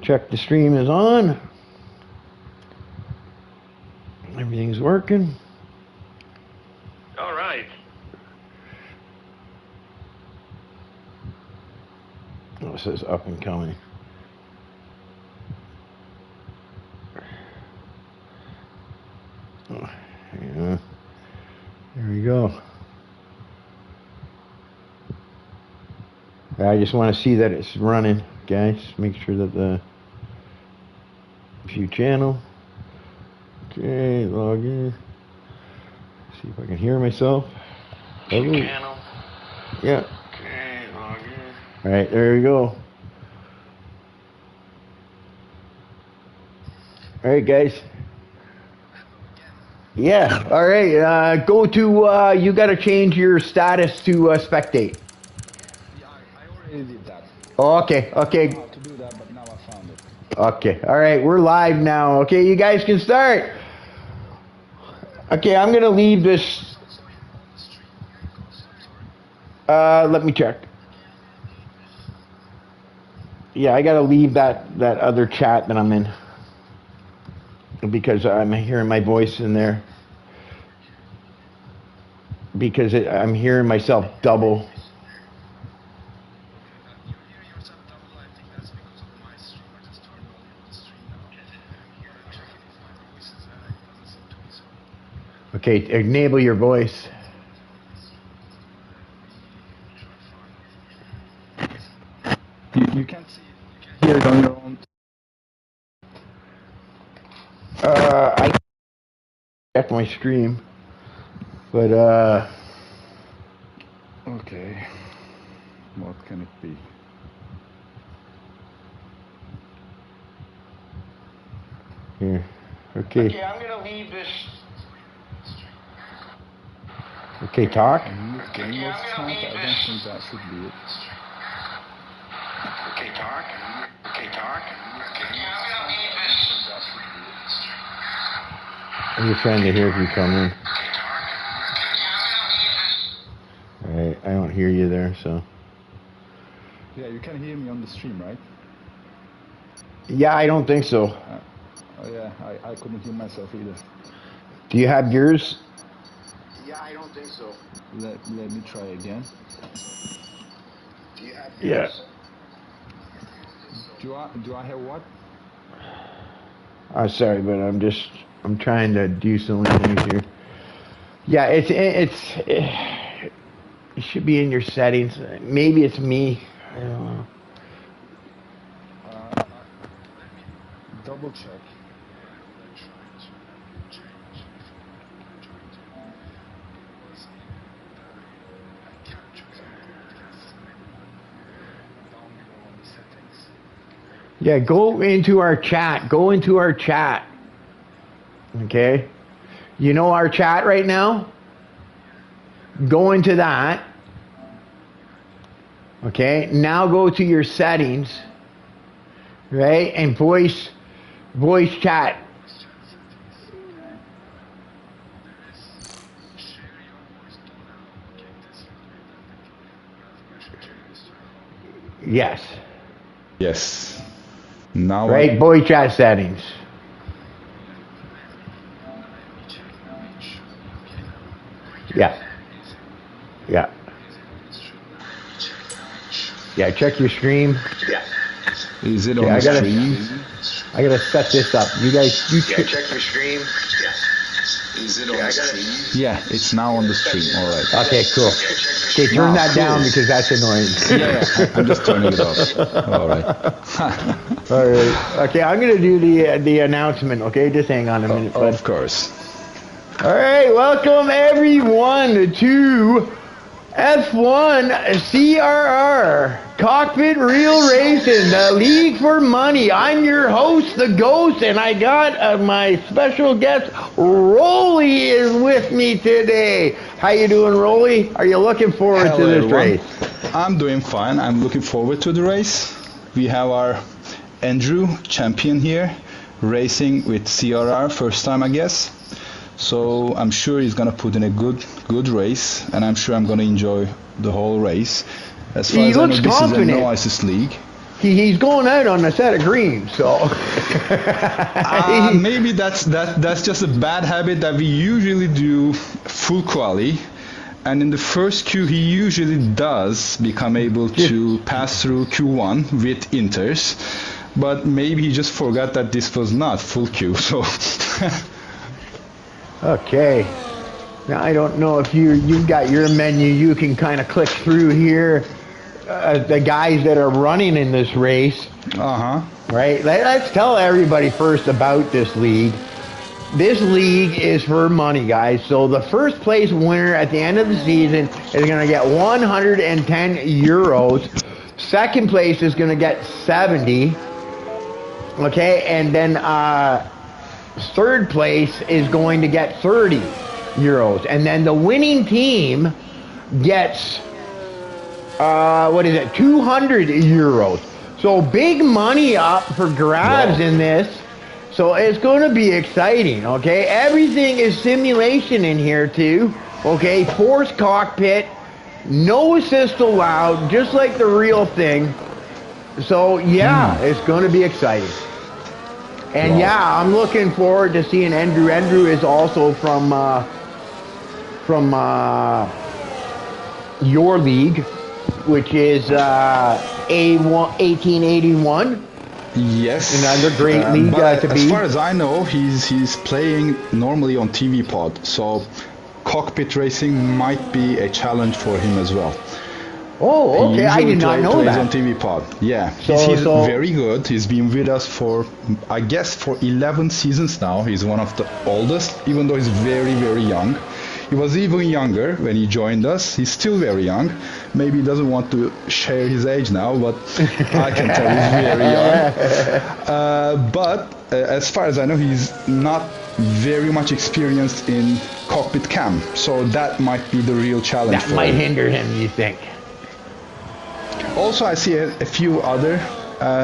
Check the stream is on. Everything's working. All right. Oh, it says up and coming. Oh, yeah. There we go. I just want to see that it's running, guys. Make sure that the view channel. Okay, log in. See if I can hear myself. View channel. Yeah. Okay, log in. All right, there we go. All right, guys. Yeah. All right. Go to. You got to change your status to spectate. Yeah, I already did that. Oh, okay. Okay. I had to do that, but now I found it. Okay. All right. We're live now. Okay, you guys can start. Okay, I'm gonna leave this. Let me check. Yeah, I gotta leave that other chat that I'm in because I'm hearing my voice in there. Because I'm hearing myself double. Okay, enable your voice. You can't see it. Hear it on your own. I check my stream, but Okay. What can it be? here. Okay. Okay, I'm gonna leave this. Okay, talk. Game was chat. I don't think that should be it. Okay, talk. Okay, talk. Okay, I'm gonna leave this. I'm just trying to hear if you come in. Okay, talk. Okay, I'm gonna leave this. All right, I don't hear you there, so. Yeah, you can hear me on the stream, right? Yeah, I don't think so. Oh yeah, I couldn't hear myself either. Do you have yours? Yeah, I don't think so. Let me try again. Do you have Yeah. Do I have what? I'm sorry, but I'm trying to do some things here. Yeah, it should be in your settings. Maybe it's me. I don't know. Double check. Yeah, go into our chat. Go into our chat. Okay? You know our chat right now? Go into that. Okay? Now go to your settings. Right? And voice chat. Yes. Yes. Now Right? Voice chat settings. Yeah. Yeah. Yeah, check your stream. Yeah. Is it Okay, on I the gotta- stream? I gotta set this up. You guys, Check your stream. Yeah. Is it on the stream? Yeah, it's now on the stream. All right. Okay, cool. Okay, turn Wow, that down cool. because that's annoying. Yeah, I'm just turning it off. All right. All right. Okay, I'm gonna do the announcement. Okay, just hang on a minute. bud. Of course. All right, welcome everyone to F1 CRR Cockpit Real Racing, the League for Money. I'm your host, the Ghost, and I got my special guest, Rolly, is with me today. How you doing, Rolly? Are you looking forward Hello, to this everyone. race? I'm doing fine. I'm looking forward to the race. We have our Andrew champion here, racing with CRR, first time I guess. So I'm sure he's gonna put in a good race, and I'm sure I'm gonna enjoy the whole race. As far He as I know, looks this confident. is a no ISIS league. he's going out on a set of greens, so Maybe that's just a bad habit that we usually do full quali, and in the first queue he usually does become able to pass through Q1 with inters, but maybe he just forgot that this was not full queue. So okay. Now I don't know if you've got your menu. You can kind of click through here. The guys that are running in this race. Right? Let's tell everybody first about this league. This league is for money, guys. So the first place winner at the end of the season is going to get 110 euros. Second place is going to get 70. Okay? And then third place is going to get 30 euros. And then the winning team gets 200 euros. So big money up for grabs in this. So it's going to be exciting, okay? Everything is simulation in here too, okay? Forced cockpit, no assist allowed, just like the real thing. So yeah, it's going to be exciting. And yeah, I'm looking forward to seeing Andrew. Andrew is also from your league, which is A1881. Yes. Another great league to be. As far as I know, he's playing normally on TV pod, so cockpit racing might be a challenge for him as well. Oh, okay. I did not know that. On TV pod. Yeah. So, he's very good. He's been with us for, I guess, for 11 seasons now. He's one of the oldest, even though he's very, very young. He was even younger when he joined us. He's still very young. Maybe he doesn't want to share his age now, but I can tell he's very young. But as far as I know, he's not very much experienced in cockpit cam. So that might be the real challenge for him. That might hinder him, you think? Also, I see a few other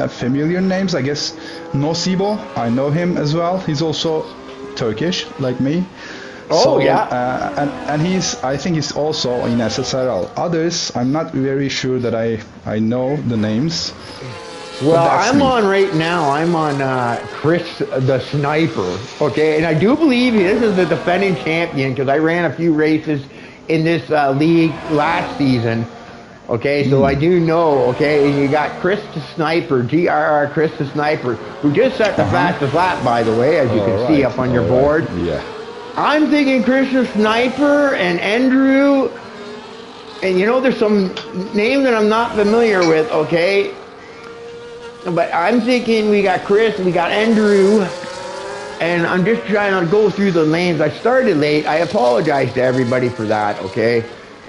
familiar names. I guess Nosibo, I know him as well. He's also Turkish, like me. Oh, so, yeah. And I think he's also in SSRL. Others, I'm not very sure that I know the names. Well, I'm on right now. I'm on Chris the Sniper, okay? And I do believe this is the defending champion because I ran a few races in this league last season. Okay, so I do know, okay, and you got Chris the Sniper, GRR Chris the Sniper, who just set the fastest lap, by the way, as you can see up on your board. Yeah. I'm thinking Chris the Sniper and Andrew, and you know, there's some names that I'm not familiar with, okay? But I'm thinking we got Chris, we got Andrew, and I'm just trying to go through the names. I started late. I apologize to everybody for that, okay?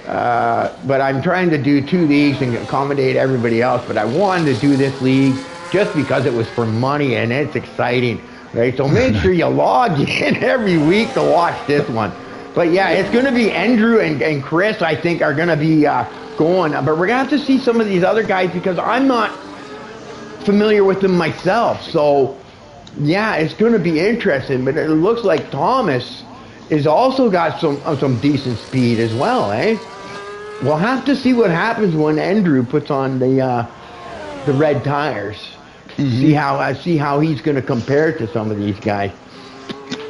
But I'm trying to do 2 leagues and accommodate everybody else. But I wanted to do this league just because it was for money and it's exciting, right? So make sure you log in every week to watch this one. But yeah, it's going to be Andrew and Chris, I think, are going to be going. But we're going to have to see some of these other guys because I'm not familiar with them myself. So yeah, it's going to be interesting. But it looks like Thomas is also got some decent speed as well, eh? We'll have to see what happens when Andrew puts on the red tires. See how he's going to compare to some of these guys.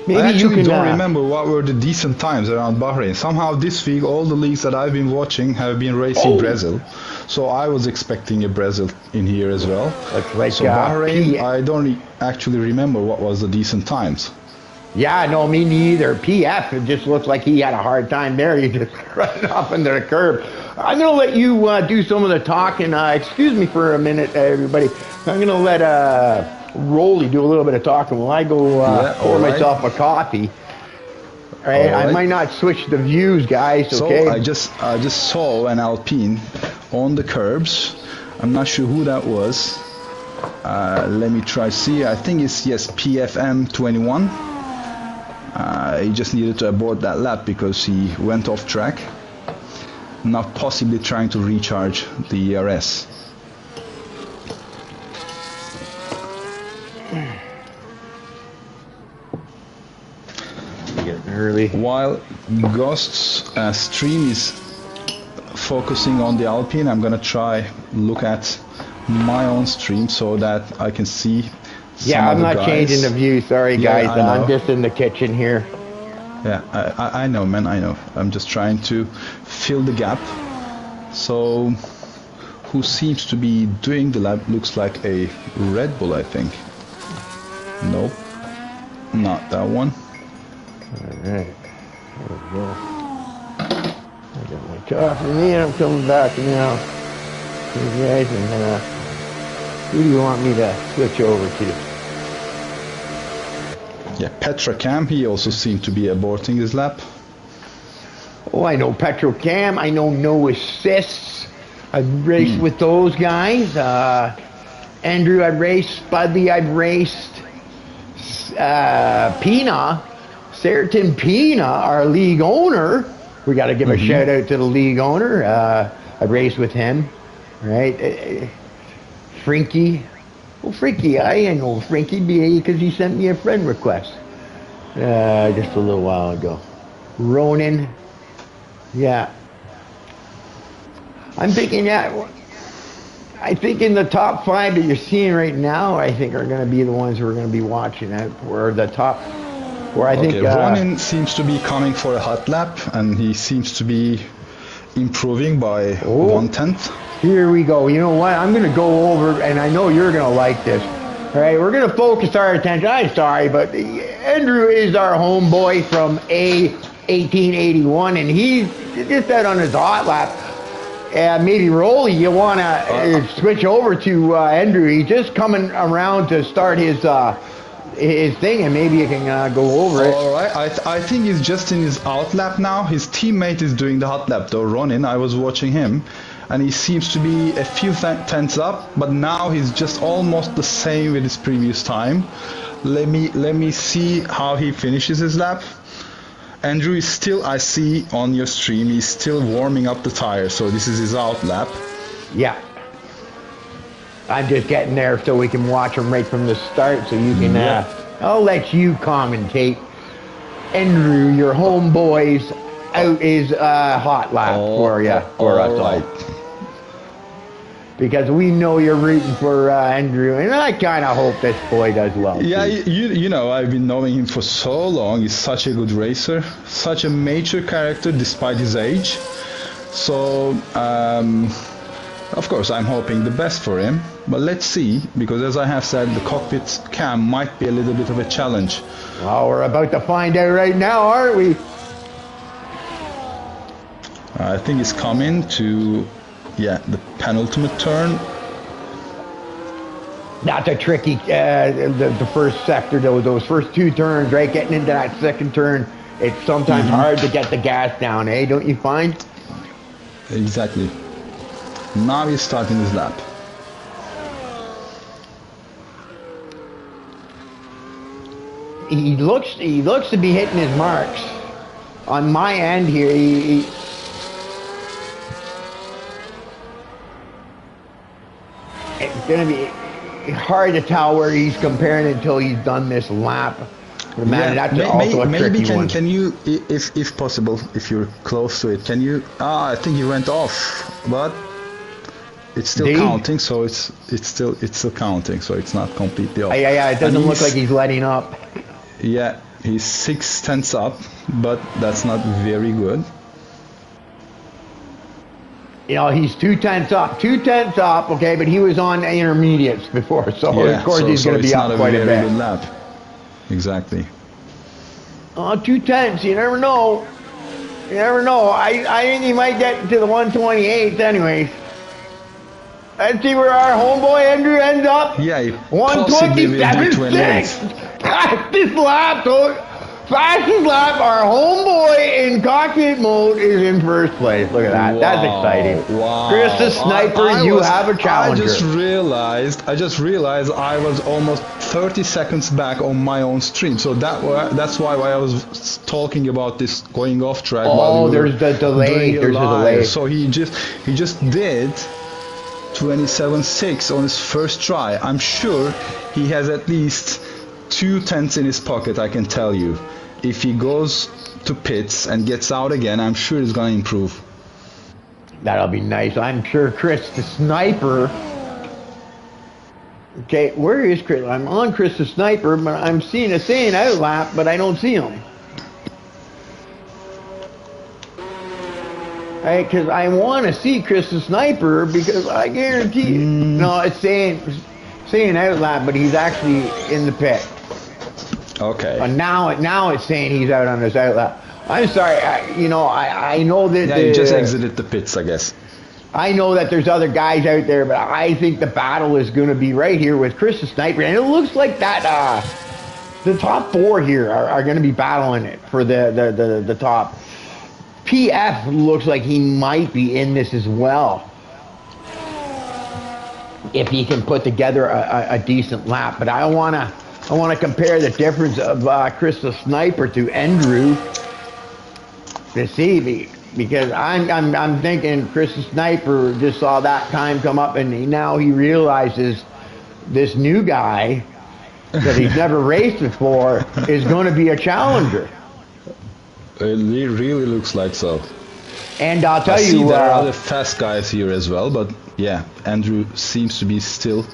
Maybe I actually you can, don't remember what were the decent times around Bahrain. Somehow this week, all the leagues that I've been watching have been racing Brazil. So I was expecting a Brazil in here as well. Like, so Bahrain, I don't actually remember what was the decent times. Yeah, no, me neither. PF, it just looks like he had a hard time there. He just ran off into the curb. I'm going to let you do some of the talking. Excuse me for a minute, everybody. I'm going to let Rolly do a little bit of talking while I go pour myself a coffee. All right? I might not switch the views, guys, okay? So I just saw an Alpine on the curbs. I'm not sure who that was. Let me try see. I think it's, yes, PFM 21. He just needed to abort that lap because he went off track, not possibly trying to recharge the ERS. Getting early. While Ghost's stream is focusing on the Alpine, I'm gonna try look at my own stream so that I can see Yeah, I'm not changing the view. Sorry, guys. I'm just in the kitchen here. Yeah, I know, man. I know. I'm just trying to fill the gap. So, who seems to be doing the lap? Looks like a Red Bull, I think. Nope, not that one. All right, there we go. I got my coffee and I'm coming back now. You guys, and who do you want me to switch over to? Yeah, Petrocam, he also seemed to be aborting his lap. Oh, I know Petrocam. I know No Assists. I've raced with those guys. Andrew, I've raced. Spudley, I've raced. Pina, Serton Pina, our league owner. We got to give a shout out to the league owner. I raced with him, right? Frinky. Well, Frinky, I know Frinky because he sent me a friend request just a little while ago. Ronan, yeah. I'm thinking that. I think in the top 5 that you're seeing right now, I think are going to be the ones who are going to be watching out for the top. Where I think Ronan seems to be coming for a hot lap, and he seems to be improving by 1/10. Here we go. You know what? I'm going to go over, and I know you're going to like this. All right, we're going to focus our attention. I'm sorry, but Andrew is our homeboy from A1881, and he's just out on his hot lap. Maybe Rolly, you want to switch over to Andrew. He's just coming around to start his thing, and maybe you can go over it. All right, I think he's just in his out lap now. His teammate is doing the hot lap, though. Ronin, I was watching him, and he seems to be a few tenths up, but now he's just almost the same with his previous time. Let me see how he finishes his lap. Andrew is still, I see on your stream, he's still warming up the tire, so this is his out lap. Yeah. I'm just getting there so we can watch him right from the start, so you can, I'll let you commentate. Andrew, your homeboy's out his hot lap for you, for us all. Because we know you're rooting for Andrew, and I kind of hope this boy does well. Yeah, you know, I've been knowing him for so long. He's such a good racer, such a mature character despite his age. So, of course, I'm hoping the best for him. But let's see, because as I have said, the cockpit cam might be a little bit of a challenge. Well, we're about to find out right now, aren't we? I think he's coming to... Yeah, the penultimate turn. That's a tricky, the first sector, though, those first 2 turns, right? Getting into that second turn, it's sometimes hard to get the gas down, eh? Don't you find? Exactly. Now he's starting his lap. He looks to be hitting his marks. On my end here, it's going to be hard to tell where he's comparing until he's done this lap. Maybe can you, if possible, if you're close to it, can you? I think he went off, but it's still counting. So it's still counting. So it's not completely off. Yeah. It doesn't look like he's letting up. Yeah, he's 6 tenths up, but that's not very good. You know, he's 2 tenths up, okay, but he was on intermediates before, so of course he's going to be up quite a bit. Good lap. Exactly. 2 tenths, you never know. I think he might get to the 128th anyways. Let's see where our homeboy Andrew ends up. Yeah, 127.6. Fastest lap, though. Fastest lap, our homeboy in cockpit mode is in first place. Look at that. Wow, that's exciting. Wow. Chris the Sniper, you have a challenger. I just realized I was almost 30 seconds back on my own stream. So that's why I was talking about this going off track. Oh, there's the delay. There's a delay. So he just did 27.6 on his first try. I'm sure he has at least 2 tenths in his pocket, I can tell you. If he goes to pits and gets out again, I'm sure he's going to improve. That'll be nice. I'm sure Chris the Sniper Okay, where is Chris? I'm on Chris the Sniper, but I'm seeing a saying out lap, but I don't see him. Hey, because I want to see Chris the Sniper because I guarantee you. No, it's saying out lap, but he's actually in the pit. Okay. Now it's saying he's out on his out lap. I'm sorry, I know that. Yeah, you just exited the pits, I guess. I know that there's other guys out there, but I think the battle is going to be right here with Chris the Sniper, and it looks like that the top 4 here are going to be battling it for the top. PF looks like he might be in this as well if he can put together a decent lap. But I want to compare the difference of Chris the Sniper to Andrew to see. Because I'm thinking Chris the Sniper just saw that time come up, and now he realizes this new guy that he's never raced before is going to be a challenger. It really looks like so. And I'll tell you, there are other fast guys here as well, but yeah, Andrew seems to be still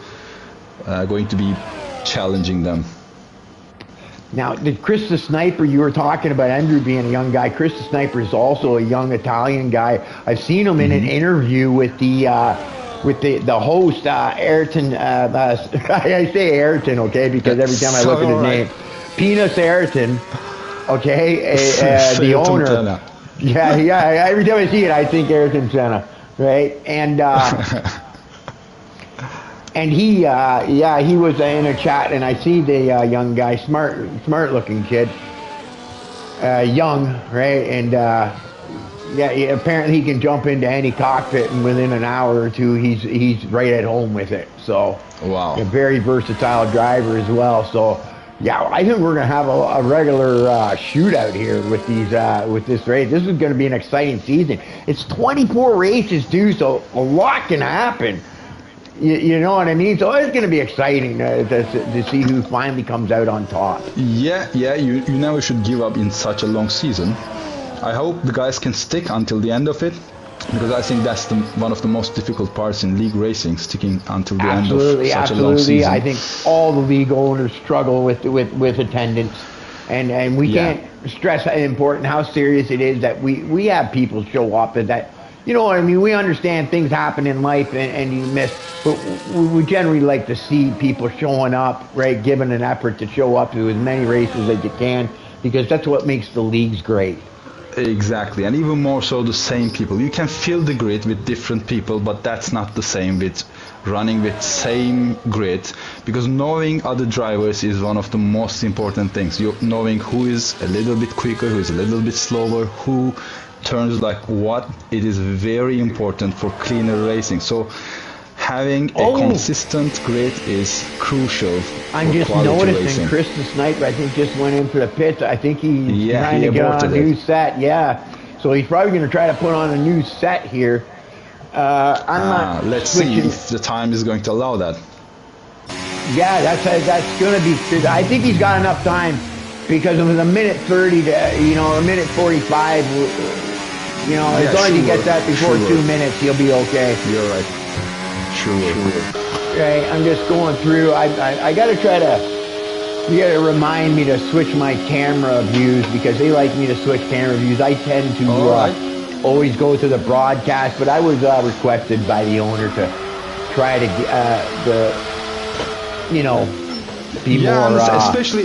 going to be challenging them. Now, the Chris the Sniper, you were talking about Andrew being a young guy. Chris the Sniper is also a young Italian guy. I've seen him in an interview with the host, Ayrton. I say Ayrton, okay, because every time I look at his name, Penis Ayrton, okay, the owner. Senna. Yeah, every time I see it, I think Ayrton Senna, right? And and he was in a chat, and I see the young guy, smart looking kid, young, right? And apparently he can jump into any cockpit, and within an hour or two, he's right at home with it. So wow, a very versatile driver as well. So yeah, I think we're gonna have a regular shootout here with with this race. This is gonna be an exciting season. It's 24 races too, so a lot can happen. You know what I mean? So it's going to be exciting to see who finally comes out on top. Yeah, you never should give up in such a long season. I hope the guys can stick until the end of it, because I think that's one of the most difficult parts in league racing, sticking until the end of such a long season. I think all the league owners struggle with attendance, and we can't stress how important, how serious it is that we have people show up, and that, you know what I mean? We understand things happen in life and you miss, but we generally like to see people showing up, right? Giving an effort to show up to as many races as you can, because that's what makes the leagues great. Exactly, and even more so the same people. You can fill the grid with different people, but that's not the same with running with same grid, because knowing other drivers is one of the most important things. Knowing who is a little bit quicker, who is a little bit slower, who turns like what, it is very important for cleaner racing. So having a consistent grid is crucial. I'm just noticing racing. Chris the Sniper, I think, just went in for the pits. I think he's trying to get on a new set. Yeah, so he's probably going to try to put on a new set here. Let's see if the time is going to allow that. Yeah, that's going to be. I think he's got enough time, because it was a minute 30 to a minute 45. As long as he gets that before 2 minutes, he'll be okay. You're right. Sure. Okay, I'm just going through. I got to try to. You got to remind me to switch my camera views, because they like me to switch camera views. I tend to always go to the broadcast, but I was requested by the owner to try to be more.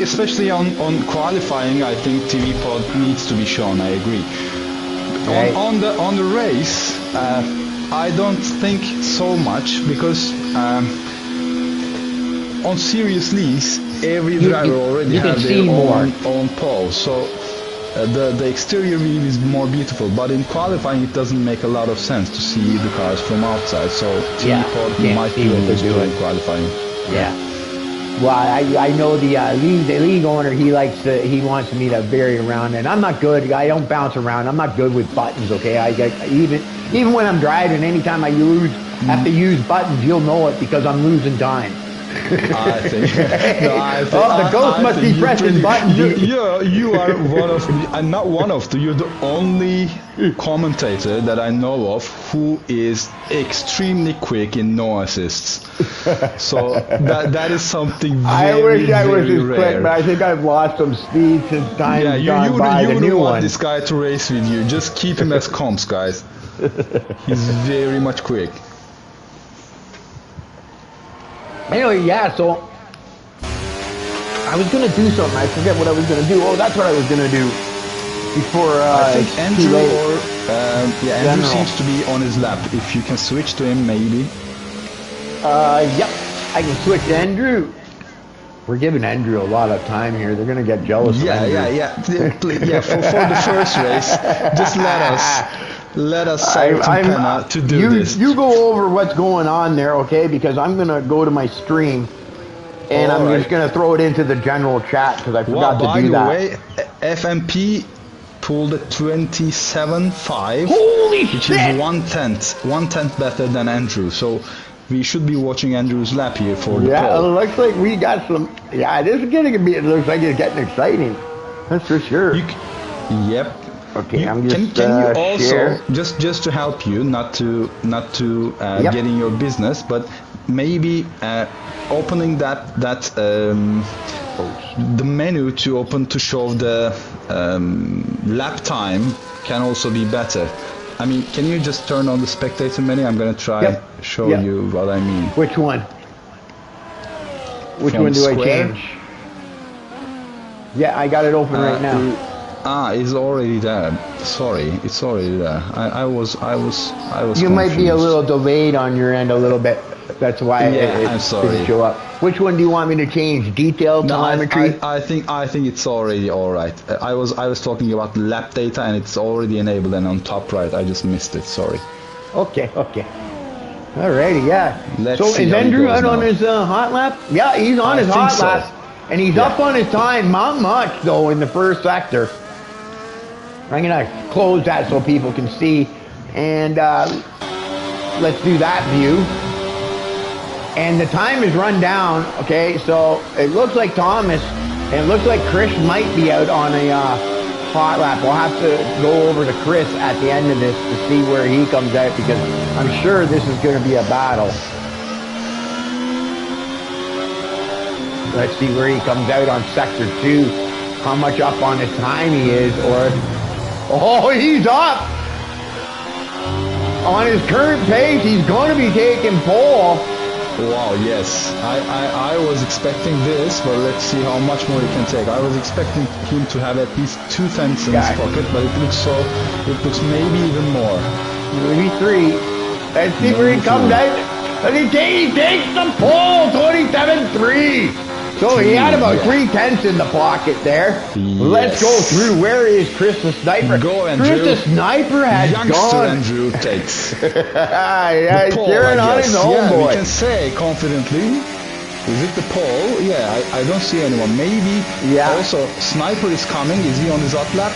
Especially on qualifying, I think TV pod needs to be shown. I agree. Right. On the race, I don't think so much, because on serious leagues, every driver already has their own pole. So the exterior view is more beautiful, but in qualifying it doesn't make a lot of sense to see the cars from outside. So TV pod might be what they're doing in qualifying. Yeah. Well, I know the league owner, he wants me to vary around, and I'm not good. I don't bounce around. I'm not good with buttons, okay? Even when I'm driving, anytime I have to use buttons, you'll know it, because I'm losing time. I think. No, Oh, the ghost must be pressing buttons. You are one of. I'm not one of. You're the only commentator that I know of who is extremely quick in no assists. So that is something very, I wish I was very as rare. quick, but I think I've lost some speed since time Yeah, gone you by. The wouldn't new want one. this guy to race with you. Just keep him as comps, guys. He's very much quick. Anyway, yeah, so I was going to do something. I forget what I was going to do. Oh, that's what I was going to do before I think it's Andrew too late. Andrew General. seems to be on his lap. If you can switch to him, maybe. Yep, I can switch to Andrew. We're giving Andrew a lot of time here. They're going to get jealous of Andrew. Yeah. For the first race, just let us save some penna to do this. You go over what's going on there, okay? Because I'm going to go to my stream, and I'm just going to throw it into the general chat because I forgot to do that. By the way, FMP pulled a 27.5, Holy which shit! is one tenth better than Andrew. So we should be watching Andrew's lap here for the Yeah, it pole. looks like we got some. Yeah, this is going to be. It looks like it's getting exciting. That's for sure. Yep. Okay, I'm just can you also share. just to help you not to Yep. get in your business, but maybe opening the menu to open to show the lap time can also be better. I mean, can you just turn on the spectator menu? I'm gonna try show you what I mean. Which one? Which From one do I square? change? Yeah, I got it open right now. It's already there. Sorry, it's already there. I was You might be a confused. little delayed on your end a little bit. That's why it I'm sorry. didn't show up. Which one do you want me to change? Detail, No, telemetry? I think it's already all right. I was talking about lap data and it's already enabled and on top right. I just missed it. Sorry. Okay. Alrighty, yeah. Let's so see is how he Andrew goes out on now. his hot lap? Yeah, he's on I his think hot so. lap. And he's up on his time. Not much, though, in the first sector. I'm going to close that so people can see. And let's do that view. And the time is run down, okay? So it looks like Thomas and it looks like Chris might be out on a hot lap. We'll have to go over to Chris at the end of this to see where he comes out because I'm sure this is going to be a battle. Let's see where he comes out on sector 2, how much up on his time he is, oh, he's up! On his current pace, he's going to be taking pole. Wow, yes. I was expecting this, but let's see how much more he can take. I was expecting him to have at least 2 tenths in his pocket, but it looks maybe even more. Maybe 3. Let's see where he comes out. And he takes the pole, 27.3. So he had about 3 tenths in the pocket there. Yes. Let's go through. Where is Chris the Sniper? Go, Andrew. Chris the Sniper has Youngster gone. Andrew takes Yeah, he's pole, cheering I on guess. his Yeah, homeboy. we can say confidently. Is it the pole? Yeah, I don't see anyone. Maybe. Yeah. Also, Sniper is coming. Is he on his up lap?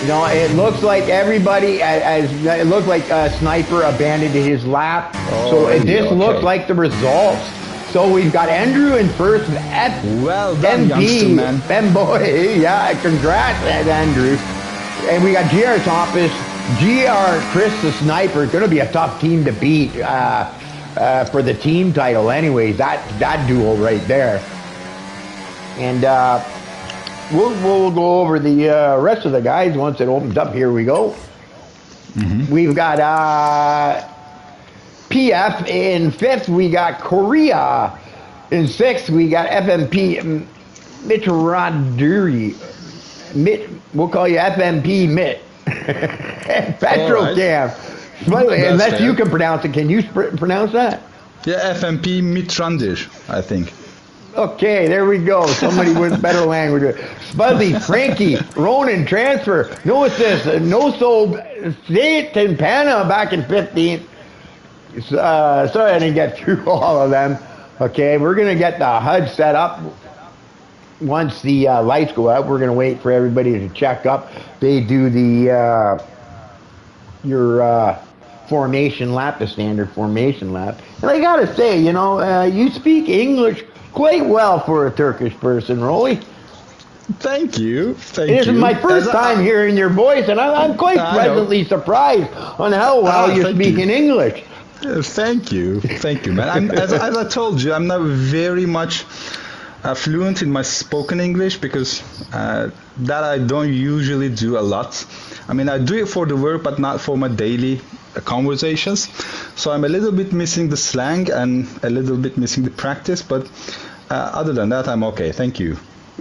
No, it looks like everybody, it looked like Sniper abandoned his lap. So this looks like the results. So we've got Andrew in first with Well done, youngster, man. Femboy. Yeah, congrats, Andrew. And we got GR Thomas, GR Chris the Sniper. Going to be a tough team to beat for the team title anyways. That duel right there. And we'll go over the rest of the guys once it opens up. Here we go. We've got PF in 5th. We got Korea in 6th. We got FMP Mitraduri. We'll call you FMP Mit. Petrocam. Right. Unless you can pronounce it. Can you pronounce that? Yeah, FMP Mitrandir, I think. Okay, there we go. Somebody with better language. Spuzzy, Frankie, Ronan, transfer. No assist. No sold. State and Pana back in 15th. Sorry I didn't get through all of them. Okay, we're going to get the HUD set up. Once the lights go out, we're going to wait for everybody to check up. They do the your formation lap, the standard formation lap. And I gotta say, you know, you speak English quite well for a Turkish person, Rolly. Thank you. Thank This you. is my first time hearing your voice, and I'm quite pleasantly surprised on how well you're speaking English. Thank you, man. As I told you, I'm not very much fluent in my spoken English because that I don't usually do a lot. I mean, I do it for the work, but not for my daily conversations. So I'm a little bit missing the slang and a little bit missing the practice, but other than that, I'm okay. Thank you.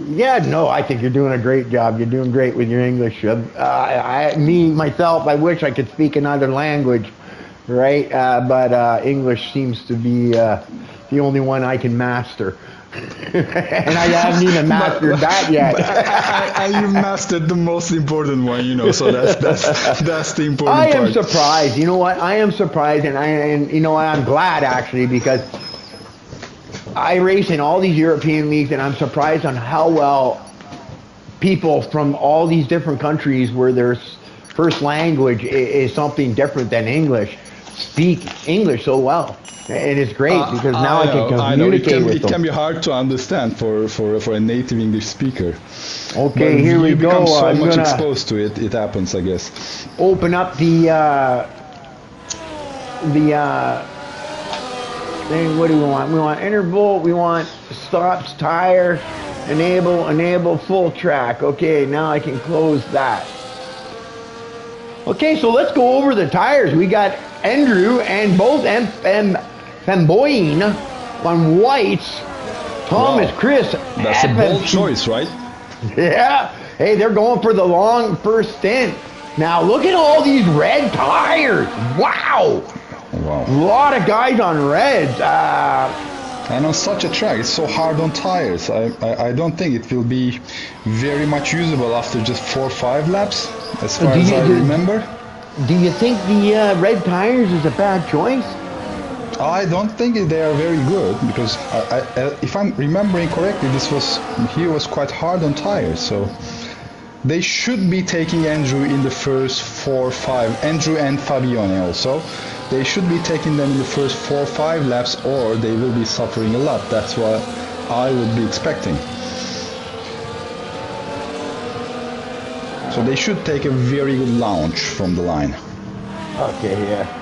Yeah, no, I think you're doing a great job. You're doing great with your English. Myself, I wish I could speak another language, right? But English seems to be the only one I can master. And I haven't even mastered that yet. You've mastered the most important one, you know. So that's the important part. I am surprised. You know what? I am surprised, and you know what? I'm glad actually because I race in all these European leagues, and I'm surprised on how well people from all these different countries where their first language is something different than English speak English so well. And it's great because now I can communicate with them. It can be hard to understand for a native English speaker. Okay, but here we go. You become so much exposed to it, it happens, I guess. Open up the thing. What do we want? We want interval. We want stops, tire, enable full track. Okay, now I can close that. Okay, so let's go over the tires. We got Andrew and both Femboyne on whites. Thomas, wow. Chris. That's a bold choice, right? Yeah. Hey, they're going for the long first stint. Now look at all these red tires. Wow. Wow. A lot of guys on reds. And on such a track, it's so hard on tires. I don't think it will be very much usable after just 4 or 5 laps, as far as I remember. Do you think the red tires is a bad choice? I don't think they are very good because if I'm remembering correctly, he was quite hard on tires. So they should be taking Andrew in the first 4 or 5. Andrew and Fabione also. They should be taking them in the first 4 or 5 laps, or they will be suffering a lot. That's what I would be expecting. So they should take a very good launch from the line. Okay, yeah.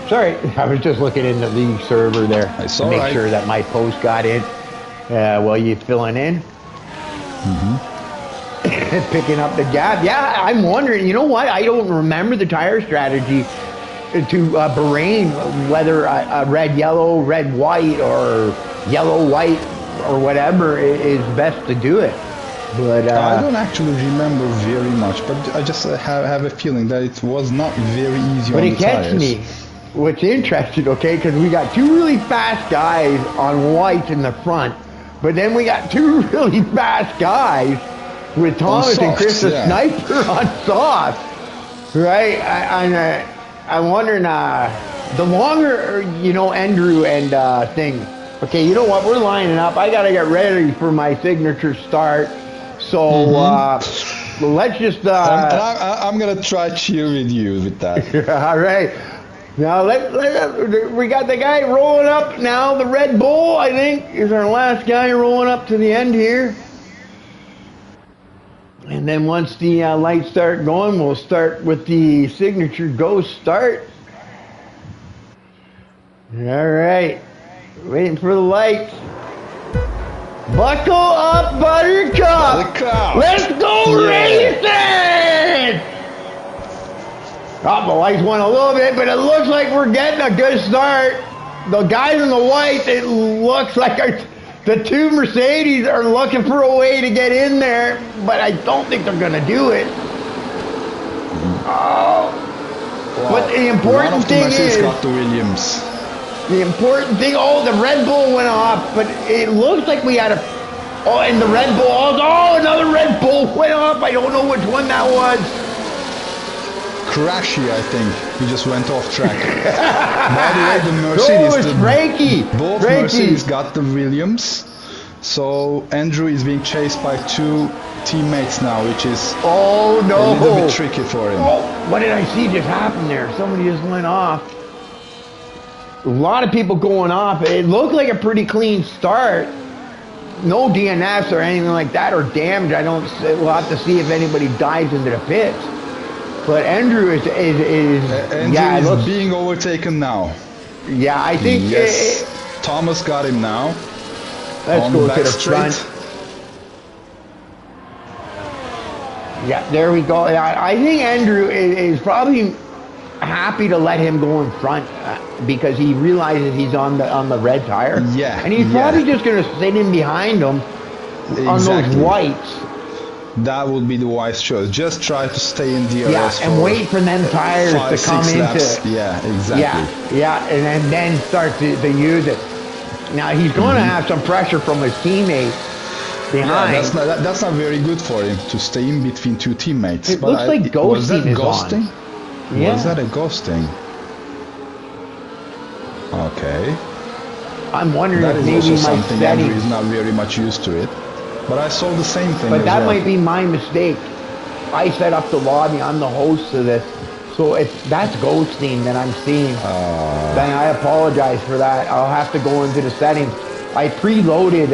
Sorry, I was just looking in the league server there to make sure that my post got in. While you filling in. Picking up the gap. Yeah, I'm wondering, you know what? I don't remember the tire strategy to Bahrain, whether red, yellow, red, white, or yellow, white, or whatever is best to do it. But I don't actually remember very much, but I just have a feeling that it was not very easy on the tires. But it gets me. What's interesting, okay, because we got 2 really fast guys on white in the front, but then we got 2 really fast guys with Thomas and Chris the Sniper on soft, right? I'm wondering, the longer, you know, Andrew and thing. Okay, you know what? We're lining up. I got to get ready for my signature start. So let's just... I'm going to try cheer with you with that. All right. Now, we got the guy rolling up now. The Red Bull, I think, is our last guy rolling up to the end here. And then once the lights start going, we'll start with the signature go start. All right. Waiting for the lights. Buckle up, Buttercup. Let's go racing! Oh, the lights went a little bit, but it looks like we're getting a good start. The guys in the white, it looks like the 2 Mercedes are looking for a way to get in there, but I don't think they're going to do it. Oh. Wow. But the important thing is... got the Williams. The important thing... Oh, the Red Bull went off, but it looks like we had a... Oh, and the Red Bull... Oh, another Red Bull went off. I don't know which one that was. Crashy, I think. He just went off track. By the way, the Mercedes... Both Mercedes got the Williams. So Andrew is being chased by 2 teammates now, which is a little bit tricky for him. Oh, what did I see just happen there? Somebody just went off. a lot of people going off. It looked like a pretty clean start. No DNFs or anything like that or damage. We'll have to see if anybody dives into the pits. But Andrew is Andrew is being overtaken now. Yeah, I think. Yes. Thomas got him now. Let's go to the front. Yeah, there we go. I think Andrew is probably happy to let him go in front because he realizes he's on the red tire. Yeah. And he's probably just going to sit in behind him on those whites. That would be the wise choice. Just try to stay in DRS. Yeah, and wait for them tires to come laps. into. Yeah, exactly. Yeah, and then start to use it. Now he's going to have some pressure from his teammates behind. Yeah, that's not very good for him to stay in between two teammates. It looks like ghosting is ghosting? On. Yeah. Was that a ghosting? Okay. I'm wondering that if is maybe also my something settings. Andrew is not very much used to it. But I saw the same thing. But that well. might be my mistake. I set up the lobby. I'm the host of this. So if that's ghosting that I'm seeing, then I apologize for that. I'll have to go into the settings. I preloaded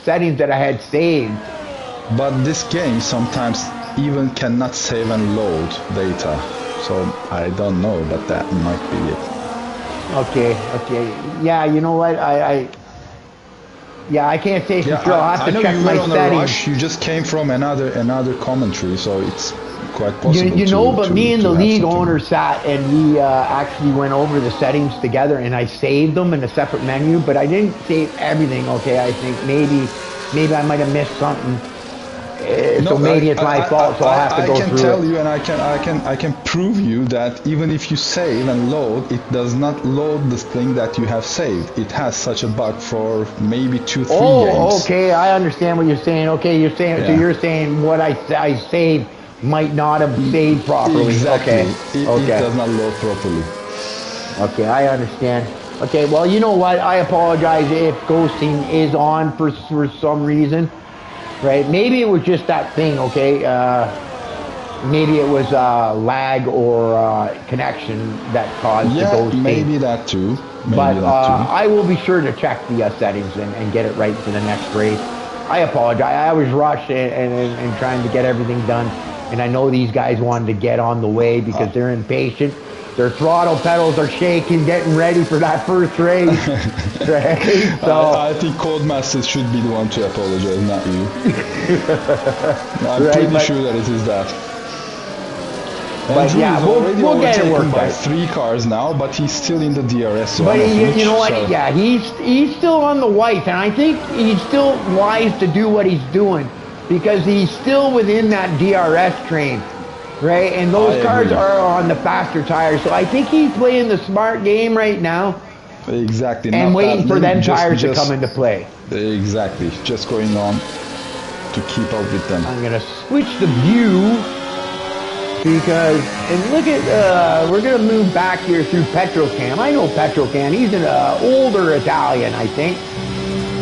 settings that I had saved. But this game sometimes even cannot save and load data. So I don't know, but that might be it. Okay. Yeah, you know what? I can't say for sure. I'll have to check my settings. You just came from another commentary, so it's quite possible. But me and the league owner sat and we actually went over the settings together, and I saved them in a separate menu, but I didn't save everything. Okay, I think maybe I might have missed something. So maybe it's my fault, so I'll have to go through it. I can tell you, and I can prove you that even if you save and load, it does not load the thing that you have saved. It has such a bug for maybe 2-3 games. Oh, okay, I understand what you're saying. Okay, you're saying so you're saying what I saved might not have saved properly. Exactly. Okay. It does not load properly. Okay, I understand. Okay, well, you know what? I apologize if ghosting is on for some reason. Right? Maybe it was just that thing, okay? Maybe it was lag or connection that caused the ghosting. Maybe that too. I will be sure to check the settings and get it right for the next race. I apologize. I was rushed and trying to get everything done. And I know these guys wanted to get on the way because they're impatient. Their throttle pedals are shaking, getting ready for that first race. Right? So, I think Codemasters should be the one to apologize, not you. I'm pretty sure that it is that. But yeah, we'll get it worked by out. 3 cars now, but he's still in the DRS zone. But you know what? So. Yeah, he's still on the white, and I think he's still wise to do what he's doing because he's still within that DRS train. Right, and those cars are on the faster tires, so I think he's playing the smart game right now. Exactly. And waiting for them tires to come into play. Exactly, just going on to keep up with them. I'm gonna switch the view because, and look at, we're gonna move back here through Petrocam. I know Petrocam. He's an older Italian, I think.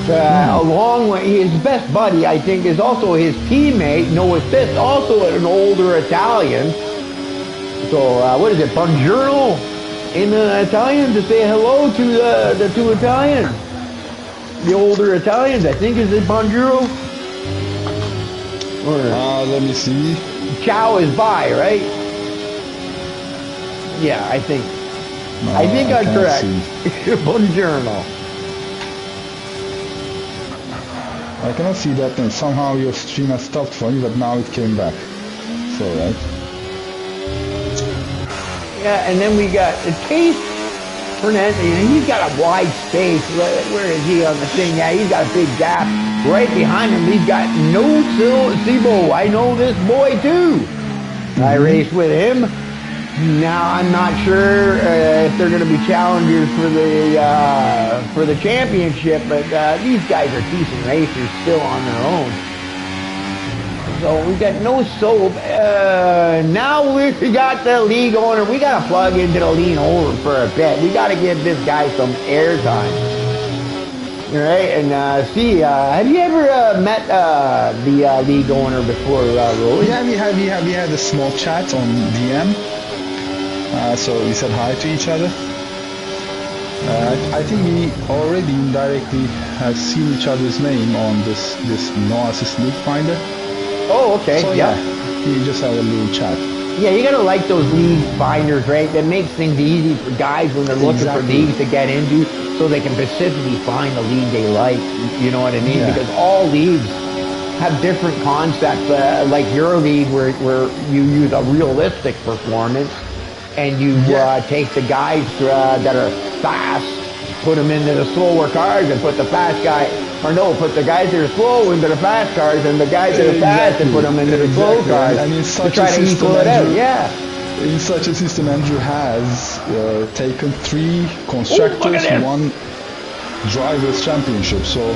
Along with his best buddy, I think, is also his teammate, Noah Fifth, also an older Italian. So, what is it, buongiorno in Italian to say hello to the 2 Italians? The older Italians, I think, is it buongiorno? Let me see. Ciao is bye, right? Yeah, I think. I think I'm correct. Buongiorno. I cannot see that, and somehow your stream has stopped for me, but now it came back. It's alright. Yeah, and then we got Case Fernandez, and he's got a wide space. Where is he on the thing? Yeah, he's got a big gap. Right behind him, he's got no Sibo. I know this boy too. I raced with him. Now I'm not sure if they're going to be challengers for the championship, but these guys are decent racers still on their own. So we got no soap. Now we got the league owner. We got to plug into the league owner for a bit. We got to give this guy some airtime. All right, and see, have you ever met the league owner before, Roy? Yeah, we had a small chat on DM. So we said hi to each other. I think we already indirectly have seen each other's name on this no assist league finder. Oh, okay. So yeah. We just have a little chat. Yeah, you gotta like those league finders, right? That makes things easy for guys when they're looking for leagues to get into, so they can specifically find the league they like. You know what I mean? Yeah. Because all leagues have different concepts. Like your league, where you use a realistic performance, and you take the guys that are fast, put them into the slower cars, and put the fast guy, put the guys that are slow into the fast cars, and the guys that are fast and put them into the slow cars to try to equal it out. Yeah. In such a system, Andrew has taken 3 constructors, 1 drivers championship. So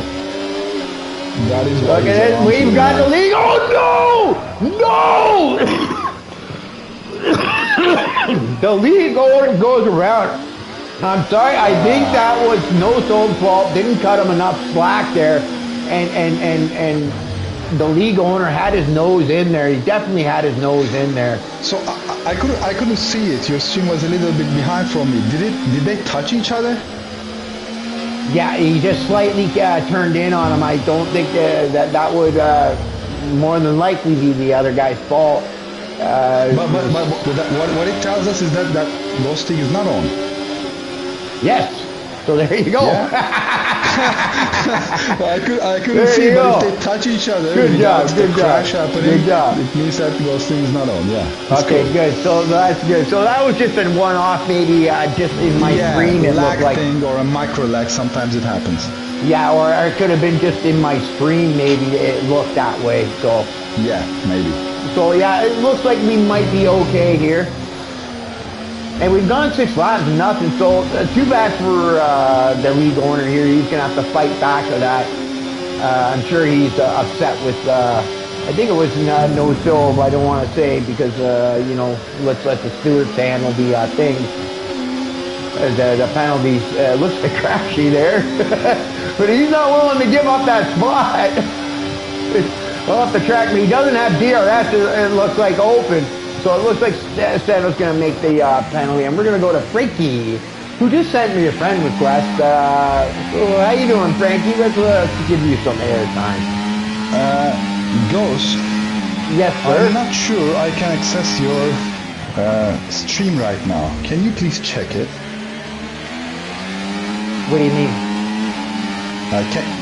that is what. Look at it. We've got the league. Oh no! No! The league goes around. I'm sorry, I think that was no soul's fault. Didn't cut him enough slack there, and the league owner had his nose in there. He definitely had his nose in there. So I couldn't see it. Your stream was a little bit behind from me. Did they touch each other? Yeah, he just slightly turned in on him. I don't think that would more than likely be the other guy's fault. But what it tells us is that Ghosting is not on. Yes. So there you go. Yeah. Well, I couldn't see, but if they touch each other, good job. Crash happening, good job. It means that Ghosting is not on. Yeah. Okay, cool. Good. So that's good. So that was just a one-off, maybe just in my screen. It looked like thing or a micro lag. Sometimes it happens. Yeah, or it could have been just in my screen. Maybe it looked that way. So yeah, maybe. So yeah, it looks like we might be okay here. And we've gone 6 laps, nothing. So too bad for the league owner here. He's gonna have to fight back to that. I'm sure he's upset with. I think it was no show. I don't want to say because let's let the stewards handle the things. The penalties. Looks like Crashy there, but he's not willing to give up that spot. Off the track, but he doesn't have DRS. It looks like open. So it looks like Stano's going to make the penalty, and we're going to go to Frankie, who just sent me a friend request. So how you doing, Frankie? Let's give you some airtime. Ghost? Yes, sir? I'm not sure I can access your stream right now. Can you please check it? What do you mean?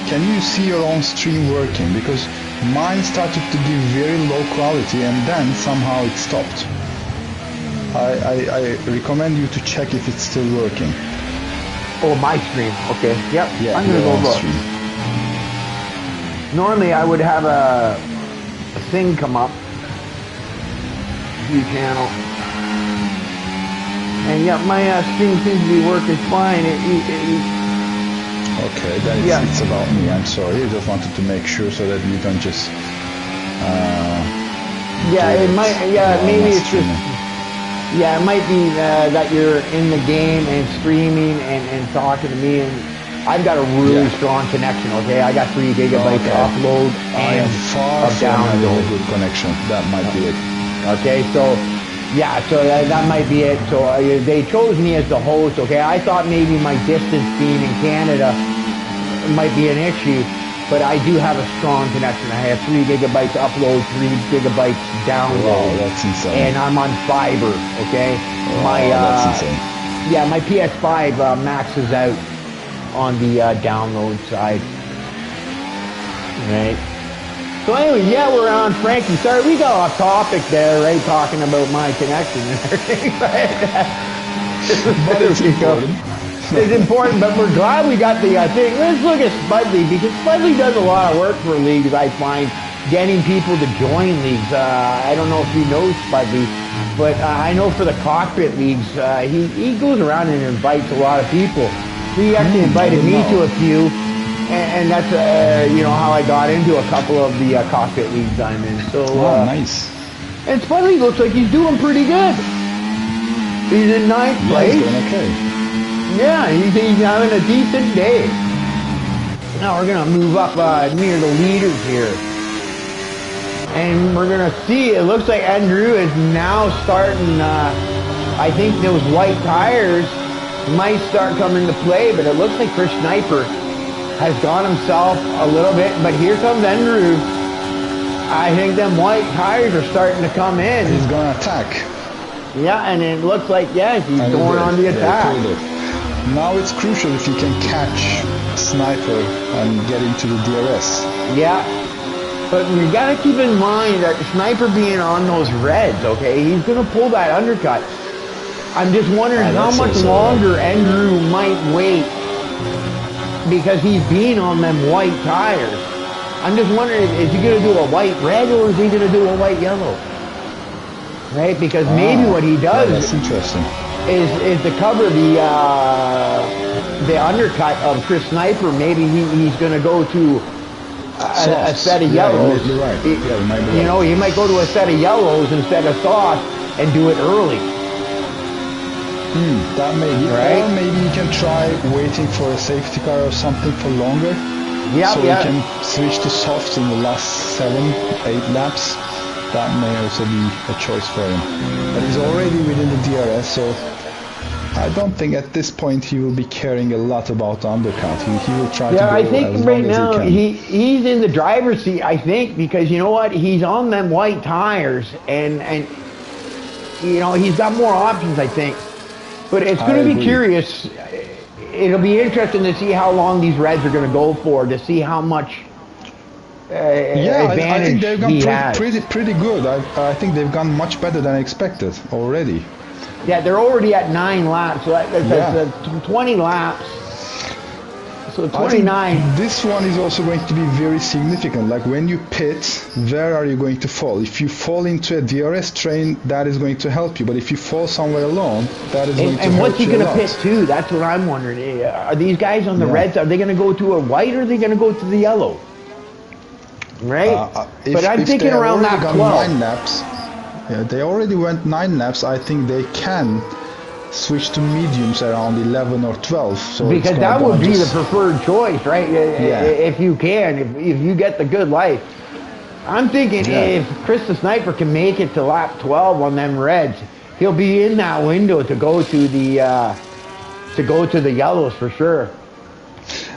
Can you see your own stream working? Because mine started to give very low quality and then somehow it stopped. I recommend you to check if it's still working. Oh, my stream. Okay. Yep. Yeah, I'm going to go look. Stream. Normally I would have a thing come up. View channel. And yeah, my stream seems to be working fine. Okay, then it's about me. I'm sorry. I just wanted to make sure so that you don't just. It might. Yeah, maybe it's just. Yeah, it might be that you're in the game and streaming and talking to me, and I've got a really strong connection. Okay, I got 3 gigabytes to upload and far download. A good connection. That might be it. Okay, so. Yeah, so that might be it. So they chose me as the host, okay? I thought maybe my distance being in Canada might be an issue, but I do have a strong connection. I have 3 gigabytes upload, 3 gigabytes download. Wow, that's insane. And I'm on fiber, okay? That's insane. Yeah, my PS5 maxes out on the download side. Right? So anyway, yeah, we're on Frankie. Sorry, we got off topic there, right? Talking about my connection and everything. But it's important. It's important, but we're glad we got the thing. Let's look at Spudley, because Spudley does a lot of work for leagues, I find, getting people to join leagues. I don't know if you know Spudley, but I know for the Cockpit leagues, he goes around and invites a lot of people. He actually invited me to a few. And that's, how I got into a couple of the Cockpit leagues I'm in. So, nice. And Spudley looks like he's doing pretty good. He's in 9th place. He's doing okay. Yeah, he's having a decent day. Now we're going to move up near the leaders here. And we're going to see, it looks like Andrew is now starting, I think those white tires might start coming to play, but it looks like Chris Sniper has got himself a little bit, but here comes Andrew. I think them white tires are starting to come in. He's gonna attack. Yeah, and it looks like, yeah, he's going on the attack. Yeah, now it's crucial if he can catch Sniper and get into the DRS. Yeah, but we got to keep in mind that Sniper being on those reds, okay, he's going to pull that undercut. I'm just wondering how much longer Andrew might wait because he's being on them white tires. I'm just wondering, is he going to do a white red or is he going to do a white yellow? Right, because maybe what he does that's interesting. is to cover the undercut of Chris Sniper. Maybe he's going to go to a set of yellows. You're right. Yeah, you might be you know, he might go to a set of yellows instead of soft and do it early. That may be, right? Or maybe you can try waiting for a safety car or something for longer. Yeah, so you can switch to softs in the last 7-8 laps. That may also be a choice for him. But he's already within the DRS, so I don't think at this point he will be caring a lot about the undercut. He will try to go I think as right long now as he can. he's in the driver's seat, I think, because you know what? He's on them white tires, and you know, he's got more options, I think. But it's going to be curious. It'll be interesting to see how long these reds are going to go for, to see how much advantage I think they've gone pretty good. I think they've gone much better than I expected already. Yeah, they're already at 9 laps. So that's 20 laps. So 29. This one is also going to be very significant. Like when you pit, where are you going to fall? If you fall into a DRS train, that is going to help you. But if you fall somewhere alone, that is going to hurt you. And what's he going to pit to? That's what I'm wondering. Are these guys on the reds, are they going to go to a white or are they going to go to the yellow? Right? But I'm thinking around lap 12. 9 laps. Yeah, they already went 9 laps. I think they can switch to mediums around 11 or 12. So because that would be the preferred choice, right? Yeah. If you can, if you get the good life. I'm thinking if Chris the Sniper can make it to lap 12 on them reds, he'll be in that window to go to the yellows for sure.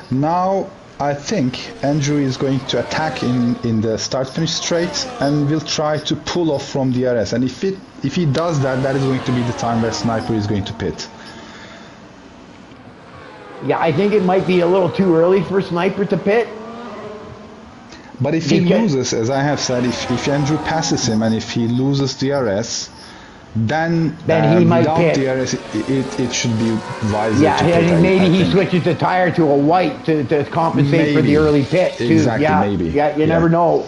Now I think Andrew is going to attack in the start-finish straight and will try to pull off from DRS. And if he does that, that is going to be the time where Sniper is going to pit. Yeah, I think it might be a little too early for Sniper to pit. But if he loses, as I have said, if Andrew passes him and if he loses DRS, then he might pit. DRS, it should be wiser. Yeah, to pit, maybe he think. switches the tire to a white to compensate for the early pit too. Exactly, maybe. Yeah, you never know.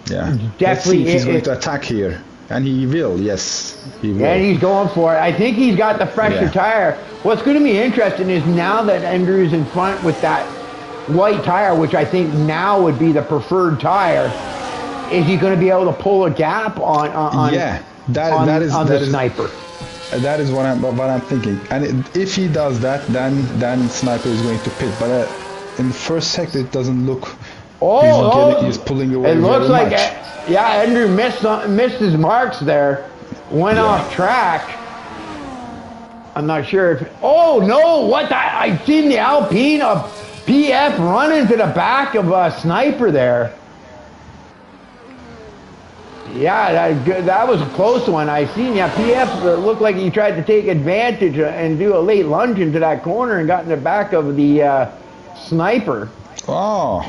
Yeah, definitely. Let's see if he's going to attack here, and he will. Yes, he will. And he's going for it. I think he's got the fresher tire. What's going to be interesting is now that Andrew's in front with that white tire, which I think now would be the preferred tire, is he going to be able to pull a gap on the Sniper? That is what I'm thinking. And if he does that, then Sniper is going to pit. But in the first sector, it doesn't look. He's pulling away. It looks like much. Andrew missed his marks there. Went off track. I'm not sure if. Oh no! What? I seen the Alpine of PF run into the back of a Sniper there. Yeah, that was a close one. I seen PF looked like he tried to take advantage and do a late lunge into that corner and got in the back of the Sniper. Oh,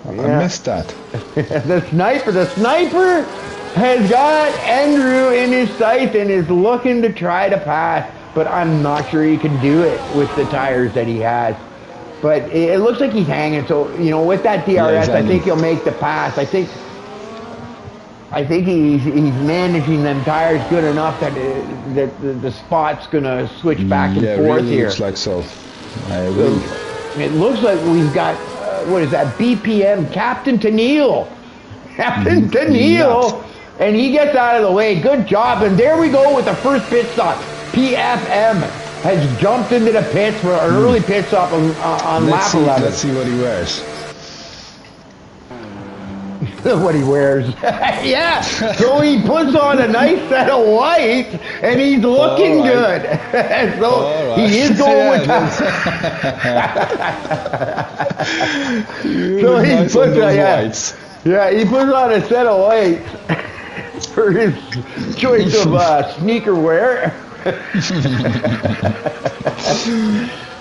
I missed that. The Sniper has got Andrew in his sights and is looking to try to pass, but I'm not sure he can do it with the tires that he has. But it looks like he's hanging. So, you know, with that DRS, I think he'll make the pass. I think he's managing them tires good enough that the spot's going to switch back and forth really here. Looks like so. I agree. It looks like we've got, what is that, BPM, Captain Tennille. Captain Tennille. And he gets out of the way. Good job. And there we go with the first pit stop. PFM has jumped into the pits for an early pit stop on lap 11. Let's see what he wears. what he wears. Yeah. So he puts on a nice set of whites, and he's looking good. So he is going with that. So he nice puts on whites. Yeah, he puts on a set of whites for his choice of sneaker wear.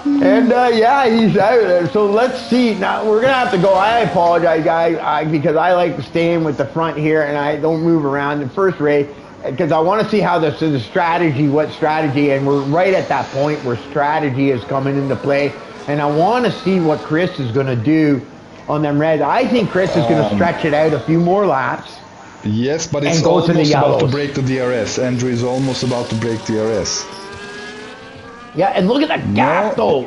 And yeah, he's out there. So let's see. Now we're gonna have to go. I apologize, guys, because I like staying with the front here and I don't move around the first race because I want to see how the strategy, and we're right at that point where strategy is coming into play, and I want to see what Chris is gonna do on them reds. I think Chris is gonna stretch it out a few more laps. Yes, but it's almost about to break the DRS. Andrew is almost about to break DRS. Yeah, and look at that gap though.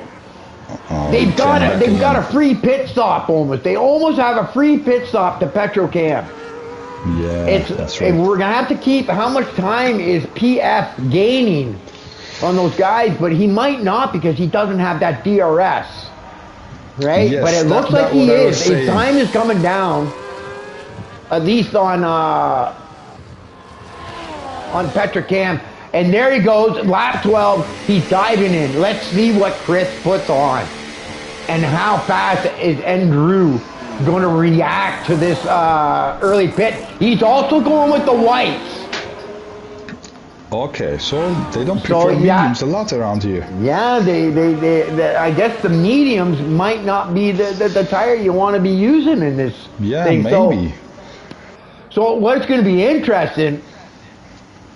They've got a free pit stop almost. They almost have a free pit stop to Petrocam. Yeah, that's right. And we're gonna have to keep. How much time is PF gaining on those guys? But he might not because he doesn't have that DRS, right? Yes, but it looks like he is. His time is coming down. At least on Petrocam. And there he goes, lap 12, he's diving in. Let's see what Chris puts on. And how fast is Andrew going to react to this early pit. He's also going with the whites. Okay, so they don't prefer mediums a lot around here. Yeah, they I guess the mediums might not be the tire you want to be using in this thing. Maybe. So what's going to be interesting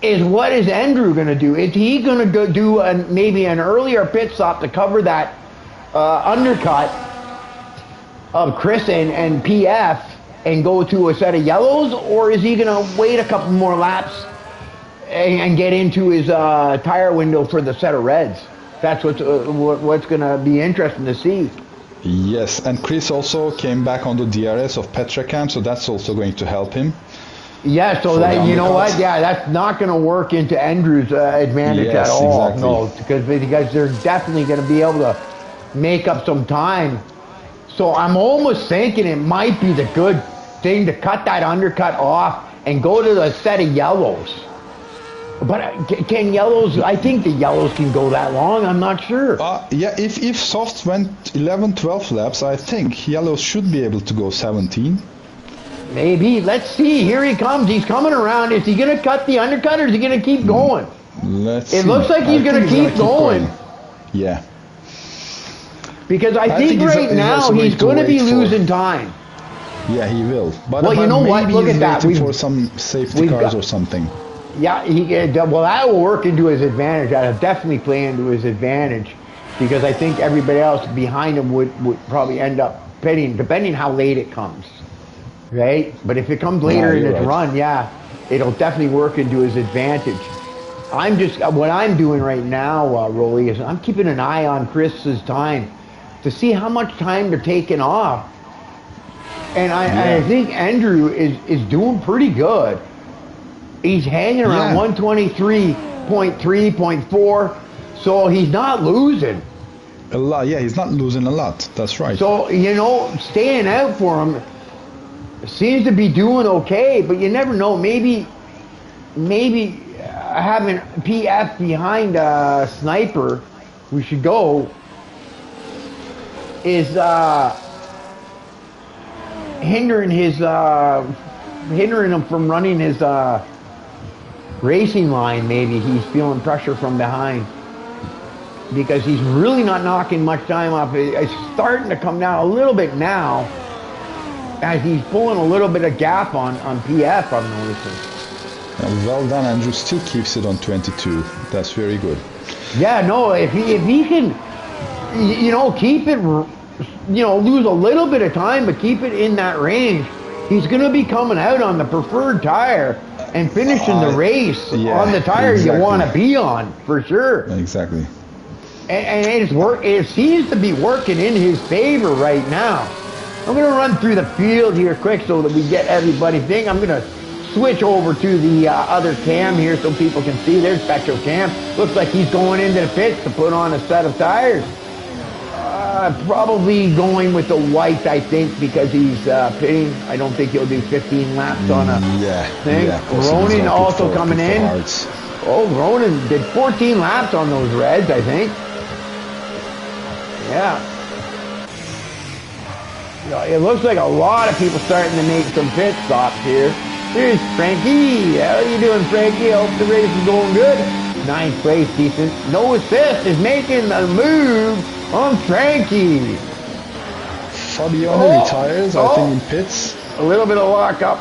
is what is Andrew going to do? Is he going to go do maybe an earlier pit stop to cover that undercut of Chris and PF and go to a set of yellows, or is he going to wait a couple more laps and get into his tire window for the set of reds? That's what's going to be interesting to see. Yes, and Chris also came back on the DRS of Petrocam, so that's also going to help him. Yeah, so that, you know what? Yeah, that's not going to work into Andrew's advantage at all. Exactly. No, because they're definitely going to be able to make up some time. So I'm almost thinking it might be the good thing to cut that undercut off and go to the set of yellows. But can yellows, I think the yellows can go that long, I'm not sure. Yeah, if softs went 11, 12 laps, I think yellows should be able to go 17. Maybe. Let's see. Here he comes. He's coming around. Is he going to cut the undercut or is he going to keep going? Let's see. It looks like he's going to keep going. Yeah. Because I think right now he's going to be losing time. Yeah, he will. But well, you know what? Look at that. For some safety cars or something. Yeah, well, that will work into his advantage. That'll definitely play into his advantage because I think everybody else behind him would probably end up pitting, depending how late it comes. Right? But if it comes later in its run, yeah, it'll definitely work into his advantage. What I'm doing right now, Rolly, is I'm keeping an eye on Chris's time to see how much time they're taking off. And I think Andrew is doing pretty good. He's hanging around 123.3.4, so he's not losing. A lot, yeah, he's not losing a lot. That's right. So, you know, staying out for him seems to be doing okay, but you never know. Maybe having PF behind a sniper, we should go, is hindering him from running his racing line. Maybe he's feeling pressure from behind because he's really not knocking much time off. It's starting to come down a little bit now as he's pulling a little bit of gap on PF, I'm noticing. Well done, Andrew. Still keeps it on 22. That's very good. Yeah, no, if he can, you know, keep it, you know, lose a little bit of time, but keep it in that range, he's going to be coming out on the preferred tire and finishing the race on the tire you want to be on, for sure. Exactly. And it seems to be working in his favor right now. I'm going to run through the field here quick so that we get everybody thing. I'm going to switch over to the other cam here so people can see. There's Petrocam. Looks like he's going into the pits to put on a set of tires. Probably going with the white, I think, because he's pitting. I don't think he'll do 15 laps on a thing. Yeah, Ronan also coming in. Hards. Oh, Ronan did 14 laps on those reds, I think. Yeah. It looks like a lot of people starting to make some pit stops here. Here's Frankie. How are you doing, Frankie? I hope the race is going good. 9th place, decent. No assist is making a move on Frankie. Fabiano retires, I think, in pits. A little bit of lockup.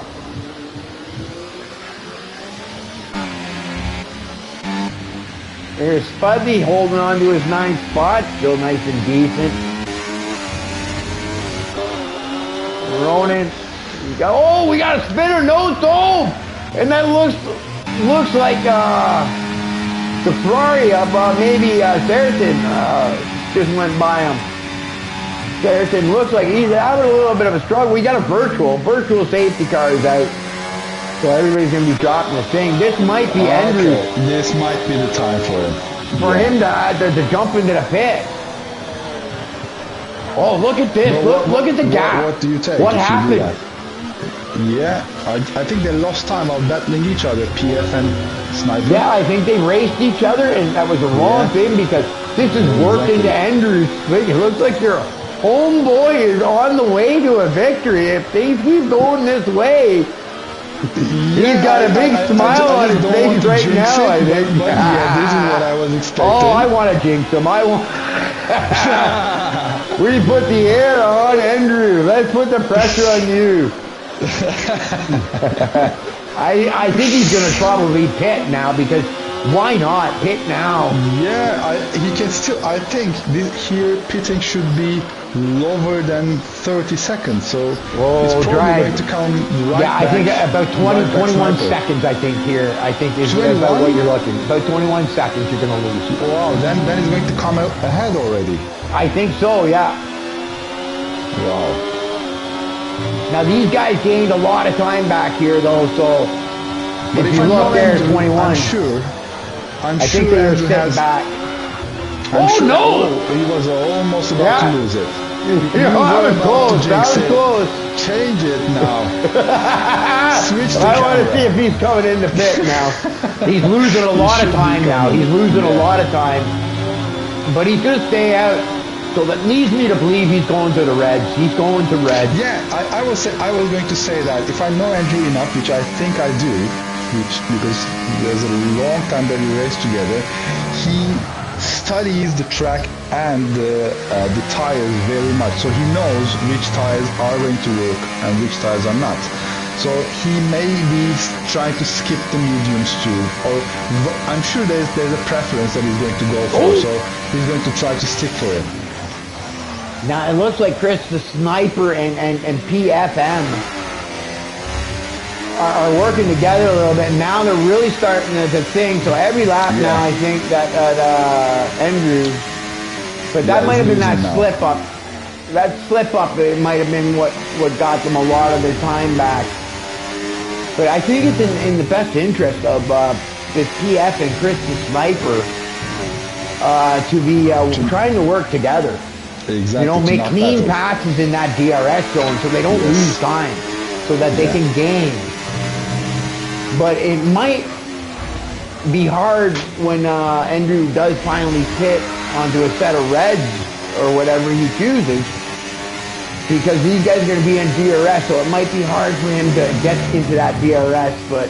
There's Spuddy holding on to his 9th spot. Still nice and decent. Ronan. We got a spinner, no stove! And that looks like the Ferrari of maybe Saracen just went by him. Saracen looks like he's having a little bit of a struggle. We got a virtual safety car is out. So everybody's going to be dropping the thing. This might be Andrew. This might be the time for him. For him to jump into the pit. Oh, look at this. Look at the gap. What do you take? What happened? Yeah, I think they lost time of battling each other, PF and Sniper. Yeah, I think they raced each other, and that was the wrong thing because this is worked into Andrew's thing. It looks like your homeboy is on the way to a victory. If things keep going this way, he's got a big smile on his face right now, I think. But this is what I was expecting. Oh, I want to jinx him. We put the air on Andrew. Let's put the pressure on you. I think he's going to probably pit now because why not pit now? Yeah, he can still. I think here pitting should be lower than 30 seconds, so it's probably going to come right I think about 21 seconds. I think here. I think is about what you're looking. About 21 seconds you're going to lose. Wow, then it's going to come out ahead already. I think so. Yeah. Wow. Now these guys gained a lot of time back here though, so but if you look there at 21. I'm sure I think they were sitting back. No! He was almost about to lose it. That was close. Change it now. Switch the I want to see if he's coming in the pit now. He's losing a lot of time now. He's losing a lot of time. But he's going to stay out. So that leads me to believe he's going to the Reds. He's going to Reds. Yeah, I was going to say that if I know Andrew enough, which I think I do, because there's a long time that we raced together, he studies the track and the tires very much. So he knows which tires are going to work and which tires are not. So he may be trying to skip the mediums too, or I'm sure there's a preference that he's going to go for. So he's going to try to stick for it. Now it looks like Chris the Sniper and PFM are working together a little bit. Now they're really starting to sing. So every lap now, I think that Andrew, but that might have been that slip up. That slip up, it might have been what got them a lot of their time back. But I think it's in the best interest of this PF and Chris the Sniper to be trying to work together. Exactly. Make clean passes in that DRS zone so they don't lose time, so that they can gain. But it might be hard when Andrew does finally pit onto a set of reds or whatever he chooses, because these guys are going to be in DRS, so it might be hard for him to get into that DRS, but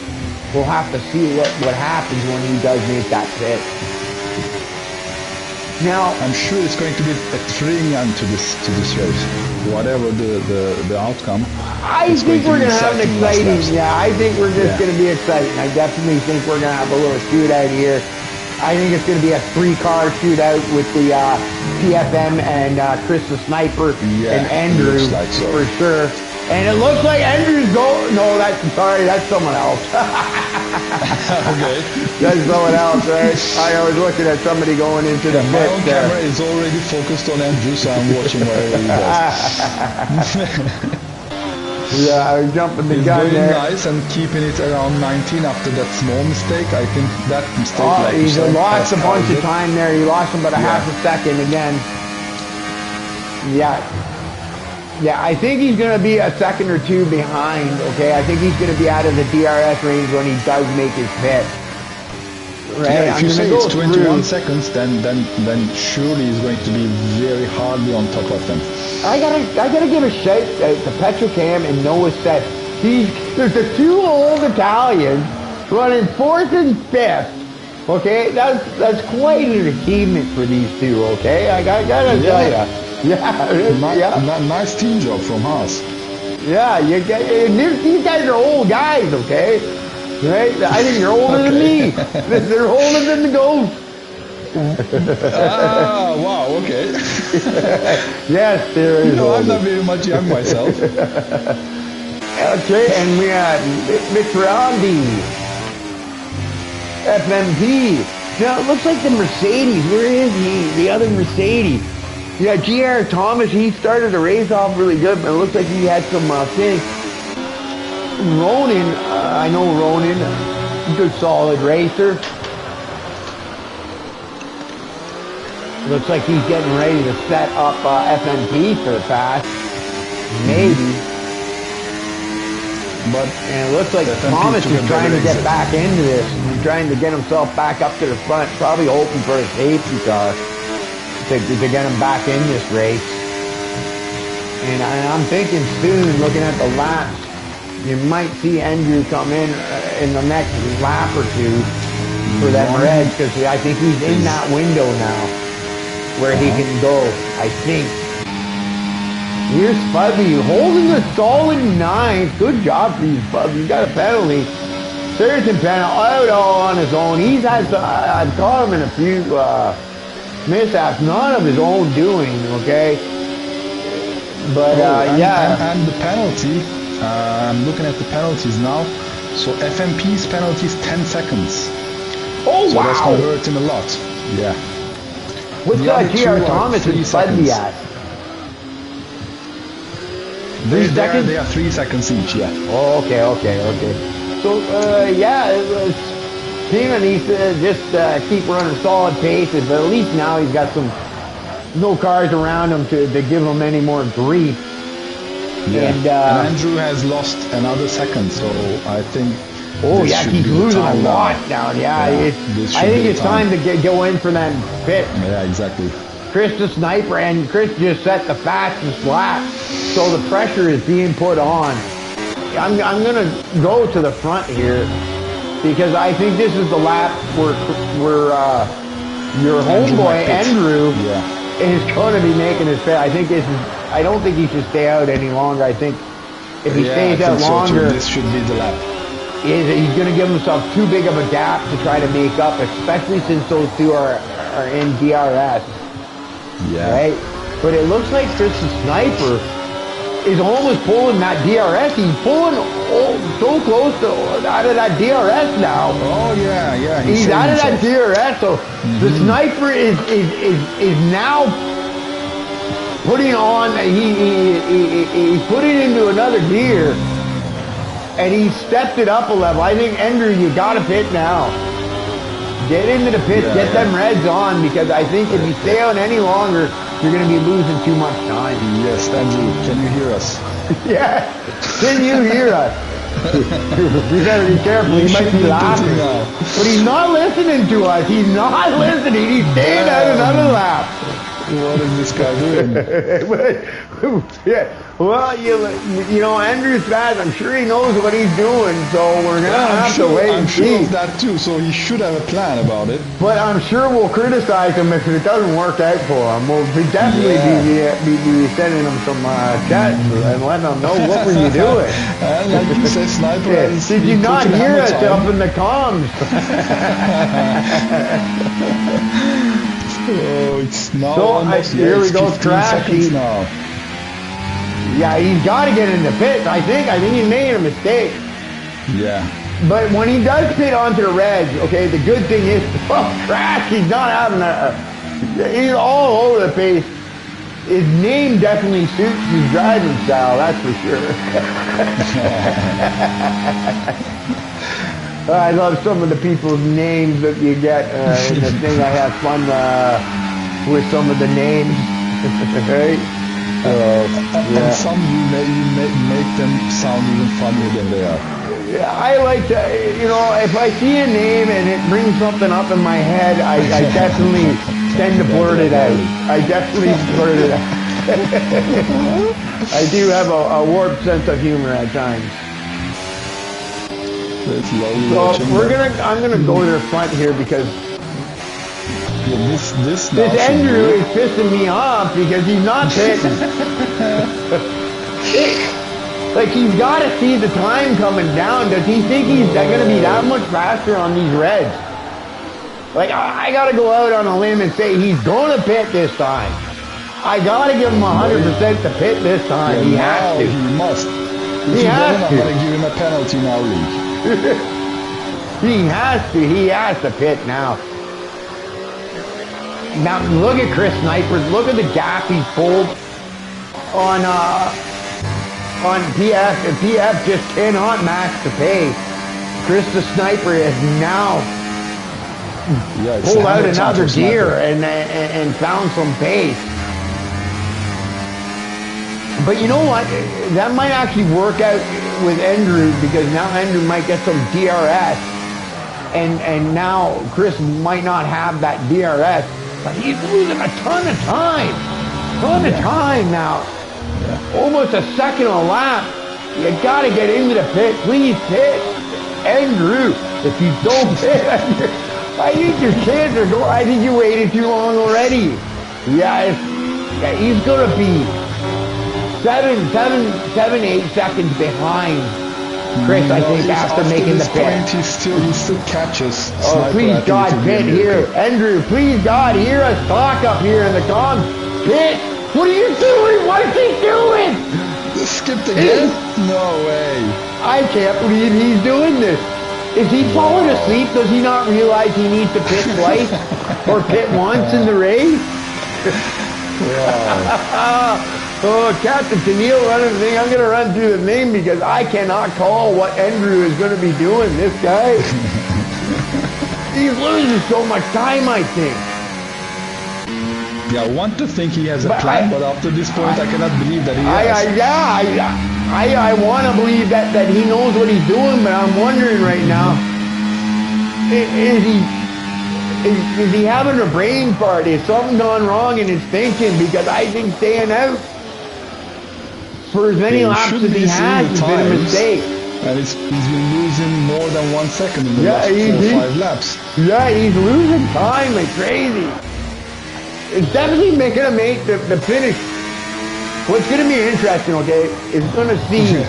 we'll have to see what happens when he does make that pit. Now, I'm sure it's going to be a thrilling end to this race, whatever the outcome. I think we're going to have an exciting. Yeah, I think we're just going to be exciting. I definitely think we're going to have a little shootout here. I think it's going to be a 3-car shootout with the PFM and Chris the Sniper and Andrew for sure. And it looks like Andrew's going. No, that's someone else. Okay. That's someone else, right? I was looking at somebody going into the pit. My own camera is already focused on Andrew, so I'm watching whatever he does. Yeah, I was jumping the gun there. He's nice and keeping it around 19 after that small mistake. I think that mistake. He's lost a bunch of time there. He lost about a half a second again. Yeah. Yeah, I think he's going to be a second or two behind, okay? I think he's going to be out of the DRS range when he does make his pit. Right? Yeah, if you say it's 21 through. seconds, then surely he's going to be very hardly on top of them. I gotta give a shout to Petrocam and Noah Set. There's the two old Italians running fourth and fifth. Okay, that's quite an achievement for these two. Okay, I gotta tell you, Nice team job from Haas. Yeah, you get these guys are old guys. Okay, right? I think you're older than me. They're older than the ghost. Wow, okay. Yes, there is. No, I'm not very much young myself. Okay, and we got Mitrandi, FMP. Now, it looks like the Mercedes. Where is he? The other Mercedes. Yeah, J.R. Thomas, he started the race off really good, but it looks like he had some things. Ronan, I know Ronan, good solid racer. Looks like he's getting ready to set up FMP for the pass. Maybe. And it looks like Thomas is trying to get back into this. He's trying to get himself back up to the front, probably hoping for a safety car to get him back in this race. And I'm thinking soon, looking at the laps, you might see Andrew come in the next lap or two for that red, because I think he's in that window now where he can go, I think. Here's Spudby holding a solid 9. Good job for you, Spudby. You got a penalty. Saracen penalty all on his own. He's had I've caught him in a few mishaps, none of his own doing, okay? But and the penalty, I'm looking at the penalties now. So FMP's penalty is 10 seconds. Oh, so wow. That's going to hurt him a lot. Yeah. What's J.R. Thomas and Spudby at? 3 seconds? They are 3 seconds each, yeah. Oh, okay. So, Keenan needs to just keep running solid paces, but at least now he's got no cars around him to give him any more grief. Yeah. And Andrew has lost another second, so I think. Oh yeah, he's losing a lot now. Yeah, I think it's time to go in for that pit. Yeah, exactly. Chris the sniper, and Chris just set the fastest lap, so the pressure is being put on. I'm gonna go to the front here because I think this is the lap where your homeboy Andrew is going to be making his pit. I think I don't think he should stay out any longer. I think if he stays out longer, this should be the lap. He's going to give himself too big of a gap to try to make up, especially since those two are in DRS. Yeah. Right? But it looks like Chris the Sniper is almost pulling that DRS. He's pulling so close to out of that DRS now. Oh yeah. He's out of that DRS. So the Sniper is now putting on. He's putting into another gear. And he stepped it up a level. I think, Andrew, you got to pit now. Get into the pit, get them reds on, because I think if you stay on any longer, you're going to be losing too much time. Yes, Andrew, can you hear us? Yeah, can you hear us? You better be careful, he might be laughing. But he's not listening to us. He's not listening. He's staying out another lap. What is this guy doing? Well, you know, Andrew's fast. I'm sure he knows what he's doing, so we're going to have to wait and see. I'm sure of that too, so he should have a plan about it. But I'm sure we'll criticize him if it doesn't work out for him. We'll definitely be sending him some chats and letting him know what were you doing. And like you said, Sniper. Did you not hear us up in the comms? Oh, it's now so almost, here we go, Trashy. Now. Yeah, he's got to get in the pit. I think he made a mistake. Yeah. But when he does pit onto the reds, okay, the good thing is, Trash, he's not having he's all over the place. His name definitely suits his driving style, that's for sure. I love some of the people's names that you get in the thing. I have fun with some of the names. Right? And some make them sound even funnier than they are. Yeah, I like to, you know, if I see a name and it brings something up in my head, I definitely tend to blurt it out. I definitely blurt it out. I do have a warped sense of humor at times. It's lovely So watching I'm gonna go to the front here because this Andrew is pissing me off because he's not pitting. Like, he's got to see the time coming down. Does he think he's going to be that much faster on these reds? Like, I got to go out on a limb and say he's going to pit this time. I got to give him 100% to pit this time. He has to. He must. He has to. I'm going to give him a penalty now, League. He has to. He has to pit now. Now, look at Chris Sniper. Look at the gap he's pulled on PF. And PF just cannot match the pace. Chris the Sniper is now pulled out another gear and found some pace. But you know what? That might actually work out with Andrew because now Andrew might get some DRS. And now Chris might not have that DRS. But he's losing a ton of time. Time now. Almost a second a lap. You got to get into the pit. Please pit. Andrew, if you don't pit, I think your chance are going. I think you waited too long already. Yeah, he's going to be 7, 8 seconds behind Chris, I think, after making the pit. Point, he still catches. Oh, please God, pit here. Andrew, please God, hear us talk up here in the comms. Pit! What are you doing? What is he doing? Skipped again? No way. I can't believe he's doing this. Is he falling asleep? Does he not realize he needs to pit twice? Or pit once in the race? Oh, Captain Tennille running the thing. I'm going to run through the thing because I cannot call what Andrew is going to be doing. This guy, he's losing so much time, I think. Yeah, I want to think he has a plan, but after this point, I cannot believe that he has. I want to believe that he knows what he's doing, but I'm wondering right now, is he having a brain fart? Is something gone wrong in his thinking? Because I think staying out for as many laps as he has been a mistake. And he's been losing more than 1 second in the last 4 or 5 laps. Yeah, he's losing time like crazy. It's definitely going to make the finish. What's going to be interesting, okay, is going to see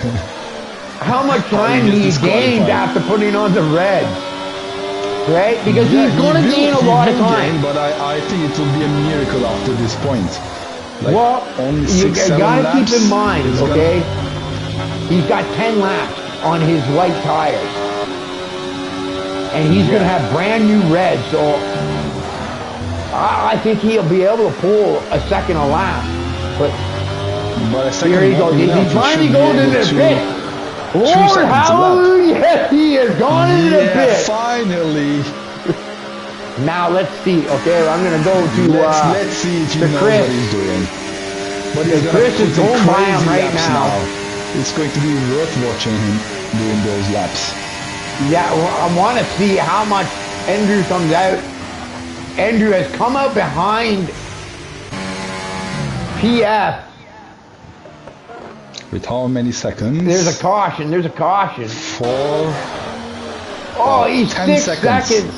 how much time he gained after putting on the red. Right? Because he's going to gain a lot of time. But I think it will be a miracle after this point. Like well, only you got to keep in mind, okay, he's got 10 laps on his white tires. And he's going to have brand new red, so I think he'll be able to pull a second a lap. But here he goes. He finally goes into the pit. Lord, hallelujah, yes, he has gone into the pit. Finally. Now let's see. Okay, I'm going to go to let's see if you know Chris. what he's doing. But Chris is going by him right now. It's going to be worth watching him doing those laps. Yeah, well, I want to see how much Andrew comes out. Andrew has come out behind PF. With how many seconds? There's a caution. 4. Oh, he's 6 seconds.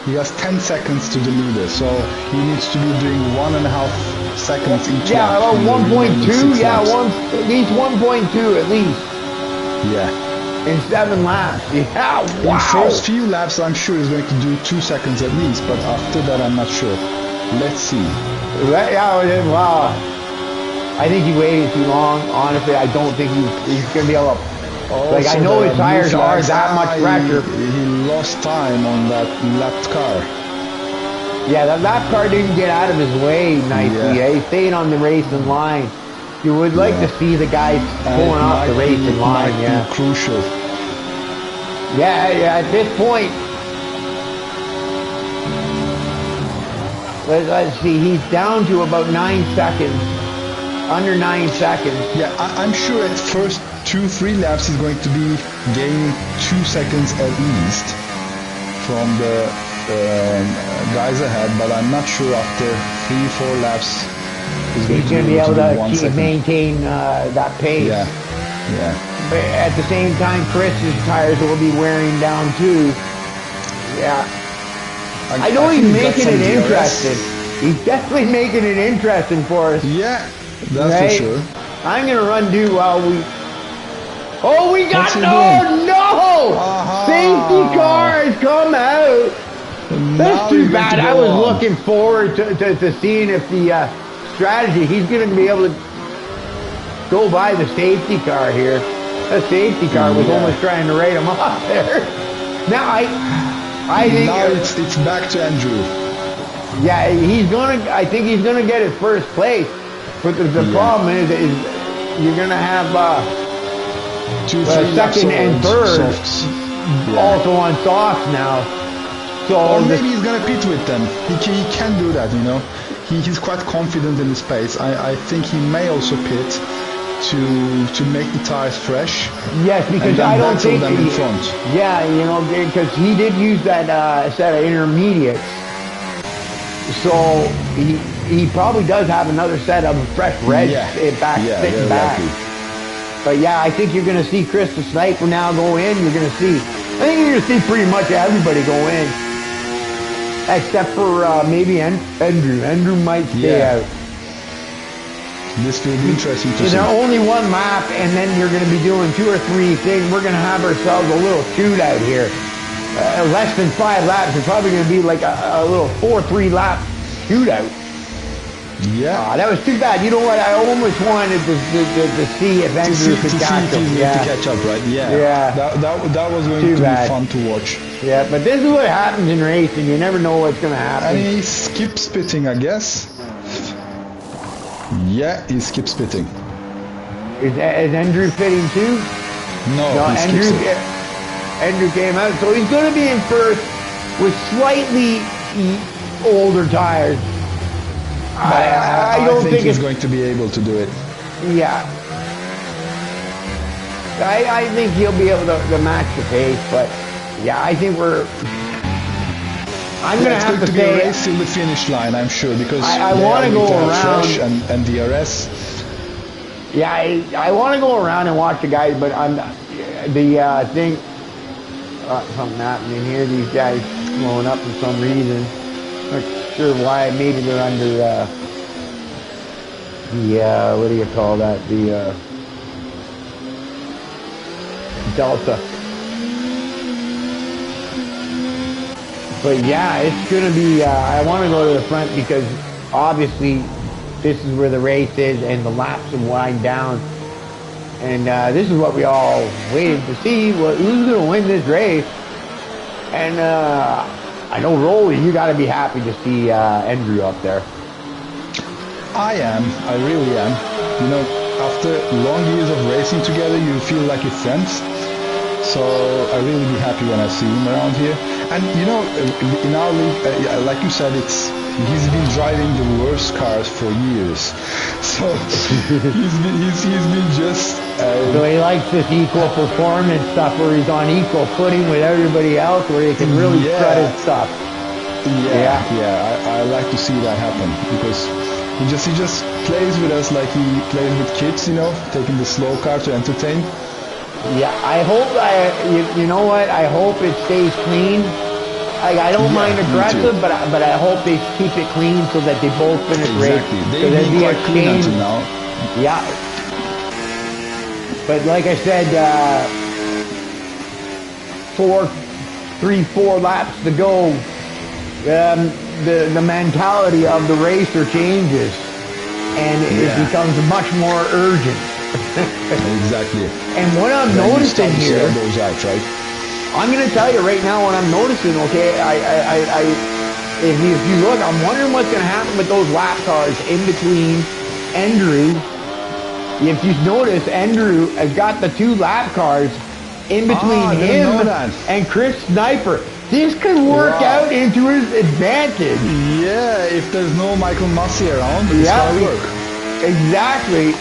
He has 10 seconds to the leader, so he needs to be doing 1.5 seconds each lap. Yeah, about 1.2. Yeah, at least 1.2 at least. Yeah. In 7 laps. Yeah, wow. In first few laps, I'm sure he's going to do 2 seconds at least, but after that, I'm not sure. Let's see. Yeah, wow. I think he waited too long. Honestly, I don't think he's going to be able to. Like, I know his tires are that much pressure. He lost time on that lapped car. Yeah, that lap car didn't get out of his way nicely. Yeah. He stayed on the racing line. You would like to see the guys pulling off the racing line. Yeah, crucial. Yeah, at this point, let's see. He's down to about 9 seconds. Under 9 seconds. Yeah, I'm sure at first 2-3 laps he's going to be gaining 2 seconds at least from the guys ahead, but I'm not sure after 3-4 laps he's going to be able to maintain that pace. Yeah, yeah. But at the same time, Chris's tires will be wearing down too. Yeah. I know he's making it interesting. He's definitely making it interesting for us. Yeah, that's for sure. I'm going to run due while we... Oh, we got... Oh, no! Safety car has come out. That's too bad. I was looking forward to seeing if the strategy, he's going to be able to go by the safety car here. The safety car was almost trying to rate him off there. Now, I think... Now it's back to Andrew. Yeah, I think he's gonna get his first place. But the problem is you're gonna have 2-3 second and third also on softs now. So or maybe he's gonna pit with them. He can do that, you know. He's quite confident in his pace. I think he may also pit to make the tires fresh. Yes, because I don't think them in front. Yeah, you know, because he did use that set of intermediates. So he probably does have another set of fresh reds sitting back. But yeah, I think you're going to see Chris the Sniper now go in. I think you're going to see pretty much everybody go in. Except for maybe Andrew. Andrew might stay out. This will be interesting to see. There's only one lap, and then you're going to be doing 2 or 3 things. We're going to have ourselves a little shootout here. Less than 5 laps. It's probably going to be like a little 4-3 lap shootout. Yeah. That was too bad. You know what? I almost wanted to see if Andrew could catch him. To catch up, right? Yeah. Yeah. That was going to be fun to watch. Yeah, but this is what happens in racing. You never know what's going to happen. And he skips pitting, I guess. Yeah, he skips pitting. Is Andrew pitting too? No, Andrew came out, so he's going to be in first with slightly older tires. I don't think he's going to be able to do it. Yeah. I think he'll be able to match the pace, but yeah, I think I'm going to have to say... It's going to be a race till the finish line, I'm sure, because I want to go around... Fresh and DRS. Yeah, I want to go around and watch the guys, but the thing... something happening here. These guys blowing up for some reason. Not sure why. Maybe they're under what do you call that? The Delta. But yeah, it's gonna be. I want to go to the front because obviously this is where the race is and the laps will wind down. And this is what we all waited to see. Who's going to win this race? And I know, Rolly, you got to be happy to see Andrew up there. I am. I really am. You know, after long years of racing together, you feel like you're friends. So I really be happy when I see him around here. And you know, in our league, like you said, he's been driving the worst cars for years. So he's been just... so he likes this equal performance stuff where he's on equal footing with everybody else, where he can really strut his stuff. I like to see that happen because he just plays with us like he plays with kids, you know, taking the slow car to entertain. Yeah, I hope you know what? I hope it stays clean. I don't mind aggressive, but I hope they keep it clean so that they both finish race. They've been quite clean until now. Yeah. But like I said, 4 laps to go. The mentality of the racer changes, and it becomes much more urgent. Exactly. And what I'm noticing here, those out, right? I'm going to tell you right now what I'm noticing, okay? If you look, I'm wondering what's going to happen with those lap cars in between Andrew. If you notice, Andrew has got the 2 lap cars in between him and Chris Sniper. This could work out into his advantage. Yeah, if there's no Michael Massey around, it's going to work. exactly.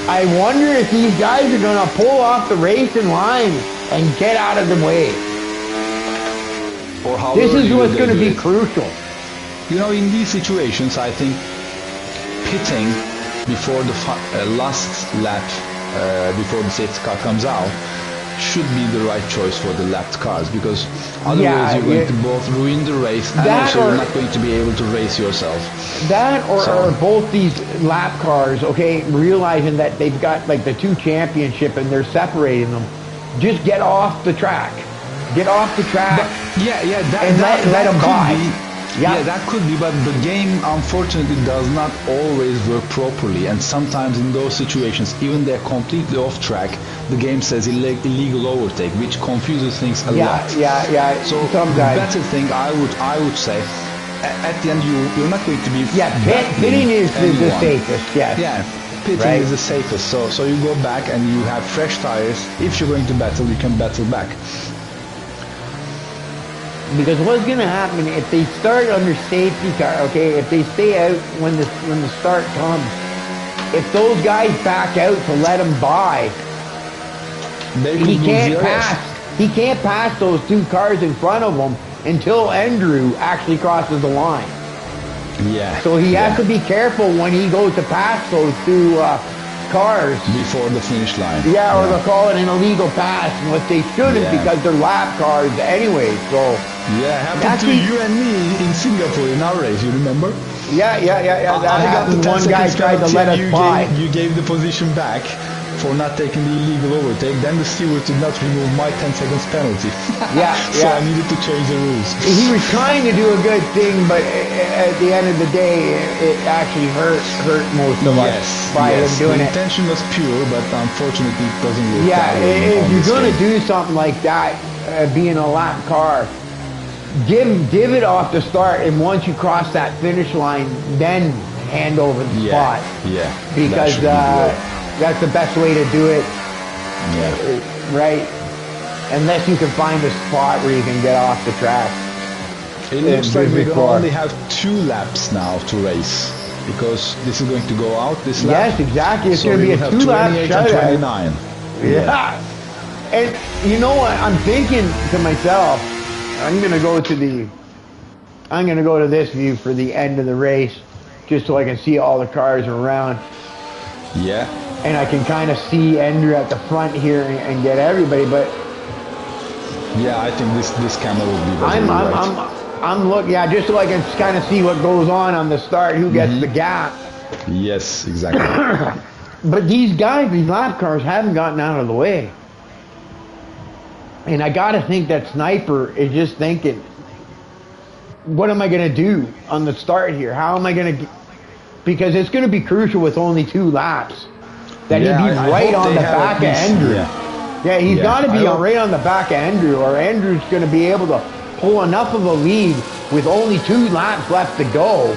I wonder if these guys are going to pull off the racing line and get out of the way. Or how This is early what's will going to they do be it? crucial. You know, in these situations, I think pitting before the last lap, before the safety car comes out, should be the right choice for the lapped cars, because otherwise you're going to both ruin the race and also you're not going to be able to race yourself. That or both these lap cars, okay, realizing that they've got like the 2 championship and they're separating them, just get off the track. Get off the track. But, yeah, and let them by. Yeah, that could be, but the game unfortunately does not always work properly, and sometimes in those situations, even they're completely off track, the game says illegal overtake, which confuses things a lot. Yeah. So the better thing I would say, at the end you're not going to be pitting is the safest. Yeah, pitting is the safest. So you go back and you have fresh tires. If you're going to battle, you can battle back. Because what's going to happen if they start under safety car, okay, if they stay out when the start comes, if those guys back out to let him by, he can't pass those 2 cars in front of him until Andrew actually crosses the line. Yeah. So he has to be careful when he goes to pass those 2 cars before the finish line. Yeah, or they'll call it an illegal pass, what they shouldn't because they're lap cars anyway. So happened to you and me in Singapore in our race. You remember? Yeah. That happened. One guy tried to let us by. You gave the position back for not taking the illegal overtake. Then the steward did not remove my 10 seconds penalty. So I needed to change the rules. He was trying to do a good thing, but at the end of the day, it actually hurt most of us by him doing it. The intention was pure, but unfortunately it doesn't work. If you're going to do something like that, being a lap car, give it off the start, and once you cross that finish line, then hand over the spot. Because that's the best way to do it. Right? Unless you can find a spot where you can get off the track. It looks like we're going to only have 2 laps now to race, because this is going to go out this lap. Yes, exactly. It's going to be a 2-lap shutout. 29. And you know what? I'm thinking to myself, I'm going to go to this view for the end of the race, just so I can see all the cars around. And I can kind of see Andrew at the front here and get everybody, but I think this camera will be better. I'm looking, just so I can kind of see what goes on the start, who gets the gap. Yes, exactly. But these guys, these lap cars, haven't gotten out of the way. And I got to think that Sniper is just thinking, what am I going to do on the start here? How am I going to... Because it's going to be crucial with only 2 laps. That he'd be right on the back of Andrew. He's got to be right on the back of Andrew, or Andrew's going to be able to pull enough of a lead with only 2 laps left to go.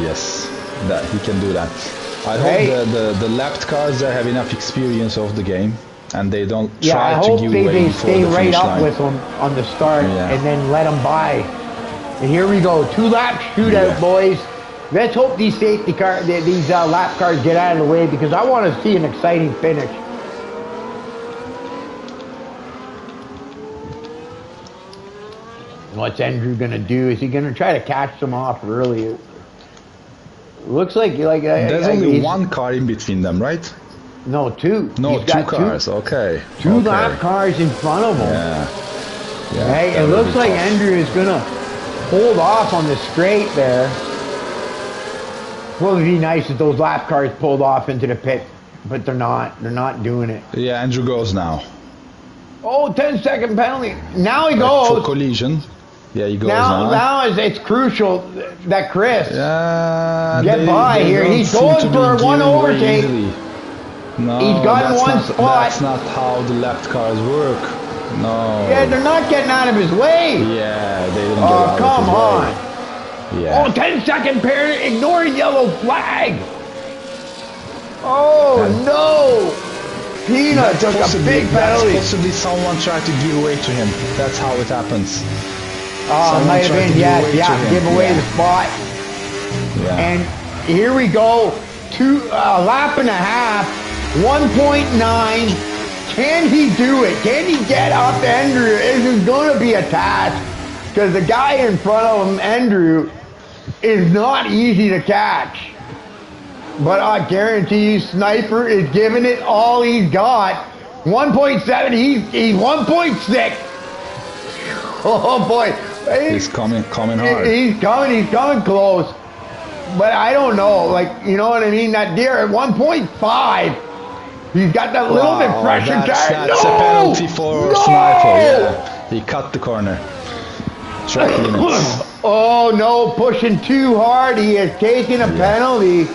Yes, that he can do that. I hope the lapped cars have enough experience of the game, and they don't try to give away before the finish line. I hope they stay right up with him on the start and then let him by. And here we go, 2-lap shootout, boys. Let's hope these safety cars, these lap cars get out of the way, because I want to see an exciting finish. What's Andrew going to do? Is he going to try to catch them off early? It looks like there's only 1 car in between them, right? No, 2. No, 2 cars. Okay. 2 lap cars in front of him. It looks like Andrew is going to hold off on the straight there. What would be nice if those lap cars pulled off into the pit, but they're not. They're not doing it. Yeah, Andrew goes now. Oh, 10-second penalty. Now he goes. For collision. Yeah, he goes now. Now it's crucial that Chris get by here. He's going for a 1 overtake. No, he's gotten 1 spot. That's not how the left cars work. No. Yeah, they're not getting out of his way. Yeah, they didn't get out of his way. Oh, come on. Yeah. Oh, 10-second penalty, ignoring yellow flag. Oh, no. Peanut took a big penalty. Possibly someone tried to give away to him. That's how it happens. Oh, it might have been, give away the spot. And Here we go. A lap and a half. 1.9. Can he do it? Can he get up Andrew? This is going to be a task because the guy in front of him, Andrew, is not easy to catch. But I guarantee you, Sniper is giving it all he's got. 1.7. He's 1.6. Oh boy. He's coming hard. He's coming close. But I don't know, like, you know what I mean? That deer at 1.5. He's got that little bit fresher tire. That's a penalty for Sniper. Yeah, he cut the corner. Track limits. Oh no, pushing too hard. He has taken a penalty.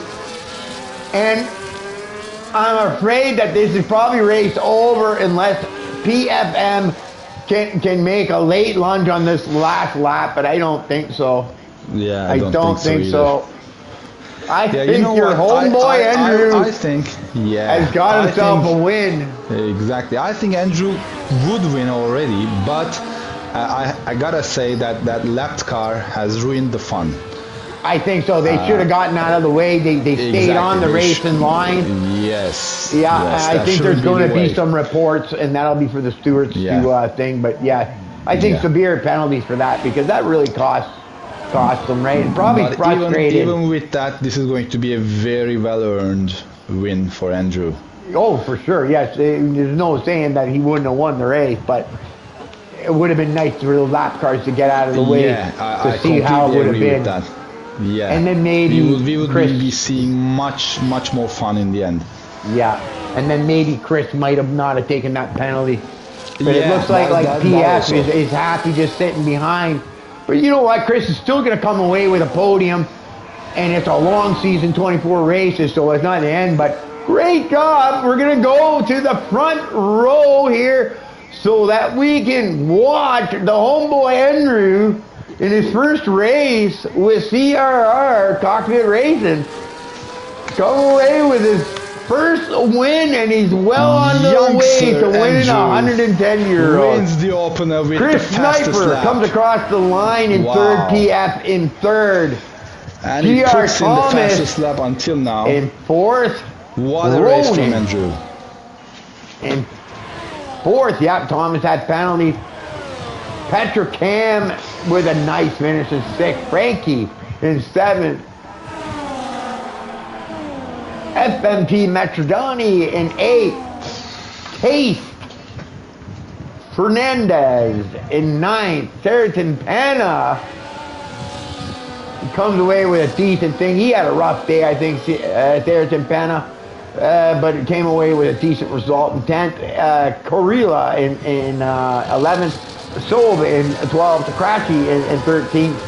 And I'm afraid that this is probably race over unless PFM can make a late lunge on this last lap, but I don't think so. Yeah, I don't think so. I think you know your homeboy Andrew I think, has got himself a win. Exactly. I think Andrew would win already, but I gotta say that lap car has ruined the fun. I think so. They should have gotten out of the way. They stayed on the racing line. Yes. Yeah, yes, I think there's going to be way. some reports, and that'll be for the stewards to thing. But yeah, I think severe penalties for that because that really cost them, right? And probably but frustrated. Even with that, this is going to be a very well-earned win for Andrew. Oh, for sure. Yes, there's no saying that he wouldn't have won the race, but it would have been nice for the lap cars to get out of the way to see how it would have been. That. Yeah, and then maybe we would be seeing much more fun in the end. Yeah, and then maybe Chris might have not have taken that penalty, but it looks like PF is happy just sitting behind. But you know what, Chris is still going to come away with a podium, and it's a long season, 24 races, so it's not the end. But great job! We're going to go to the front row here so that we can watch the homeboy Andrew in his first race with CRR, Cockpit Racing, come away with his first win, and he's well on the way to winning €110. Wins the opener with Chris the fastest Sniper lap. comes across the line in third, PF in third. And he puts in the fastest lap until now. In fourth. What a race from Andrew. In fourth, Thomas had penalties. Petrocam with a nice finish in sixth. Frankie in seventh. FMP Metrodani in eighth. Case Fernandez in ninth. Seriton Panna comes away with a decent thing. He had a rough day, I think, Seriton Panna, but it came away with a decent result in 10th. Corilla in 11th. Sove in 12th, Cratchy in 13th,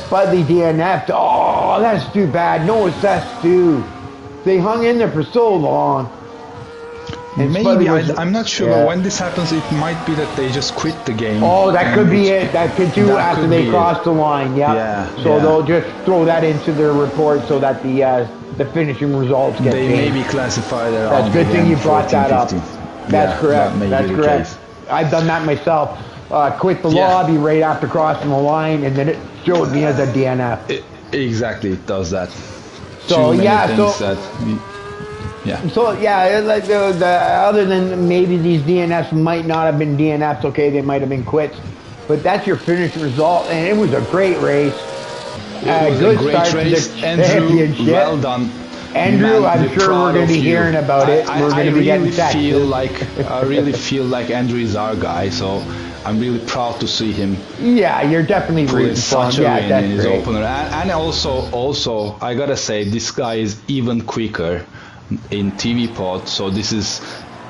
Spudley DNF'd. Oh, that's too bad. No, that's too. They hung in there for so long. And maybe, I'm not sure, but when this happens, it might be that they just quit the game. Oh, that could be it. That could do after they cross the line, So they'll just throw that into their report so that the finishing results get changed. They maybe classify their That's a good thing you brought that up. That's correct. That's correct. Case. I've done that myself. Quit the lobby right after crossing the line, and then it showed me as a DNF. Exactly, it does that. So like other than maybe these DNFs might not have been DNFs. Okay, they might have been quits, but that's your finished result, and it was a great race. Good start to the championship. Well done. Andrew, I'm sure we're going to be hearing about it. We're going to be getting texts. I really feel like Andrew is our guy, so I'm really proud to see him. Yeah, you're definitely rooting for him. Yeah, that's in his great. Opener, and also, I gotta say, this guy is even quicker in TV pod. So this is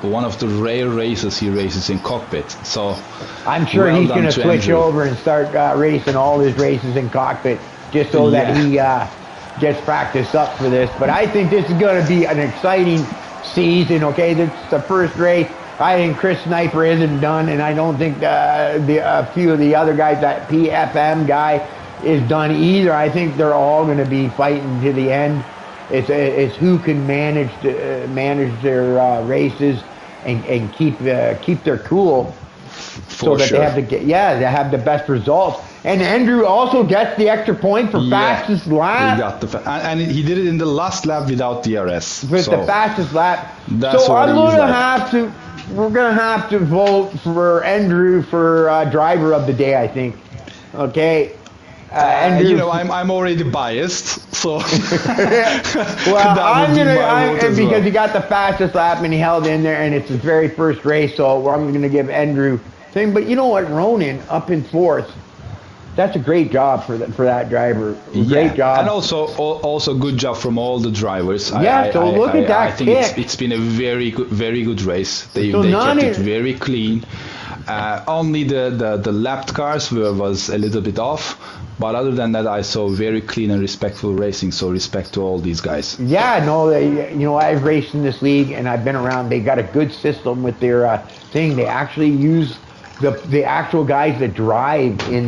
one of the rare races he races in Cockpit. So I'm sure he's going to switch over and start racing all his races in Cockpit, just so that he gets practice up for this. But I think this is going to be an exciting season. Okay, this is the first race. I think Chris Sniper isn't done, and I don't think a few of the other guys, that PFM guy, is done either. I think they're all going to be fighting to the end. It's who can manage their races and keep their cool. For that sure. they have they have the best results. And Andrew also gets the extra point for fastest lap. He got and he did it in the last lap without DRS. With the fastest lap. That's so what we're gonna have to vote for Andrew for driver of the day, I think. Okay. Andrew, you know, I'm already biased, so well, I'm because he got the fastest lap and he held in there, and it's his very first race, so I'm gonna give Andrew thing. But you know what, Ronan up in fourth. That's a great job for that driver. Great job. And also good job from all the drivers. Look at that I think it's been a very good race. They kept it very clean. Only the lapped cars was a little bit off, but other than that, I saw very clean and respectful racing. So respect to all these guys. Yeah, no, I've raced in this league and I've been around. They got a good system with their thing. They actually use the actual guys that drive I'm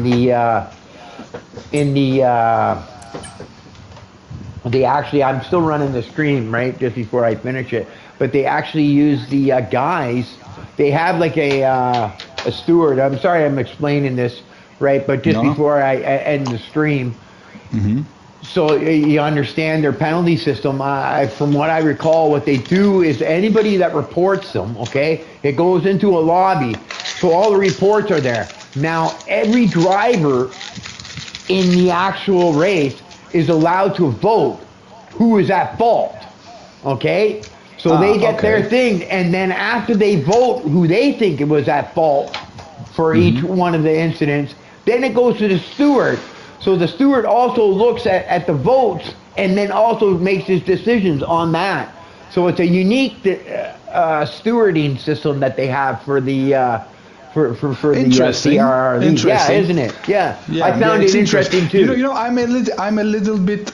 still running the stream right just before I finish it, but they actually use the guys. They have like a steward. I'm sorry I'm explaining this right, but just before I end the stream. Mm-hmm. So you understand their penalty system. From what I recall, what they do is anybody that reports them, okay, it goes into a lobby. So all the reports are there. Now, every driver in the actual race is allowed to vote who is at fault, okay? So they get their thing, and then after they vote who they think it was at fault for each one of the incidents, then it goes to the steward. So the steward also looks at the votes and then also makes his decisions on that. So it's a unique stewarding system that they have for the for the CRR. Interesting. Yeah, isn't it? Yeah. I found it interesting too. You know, I'm a little bit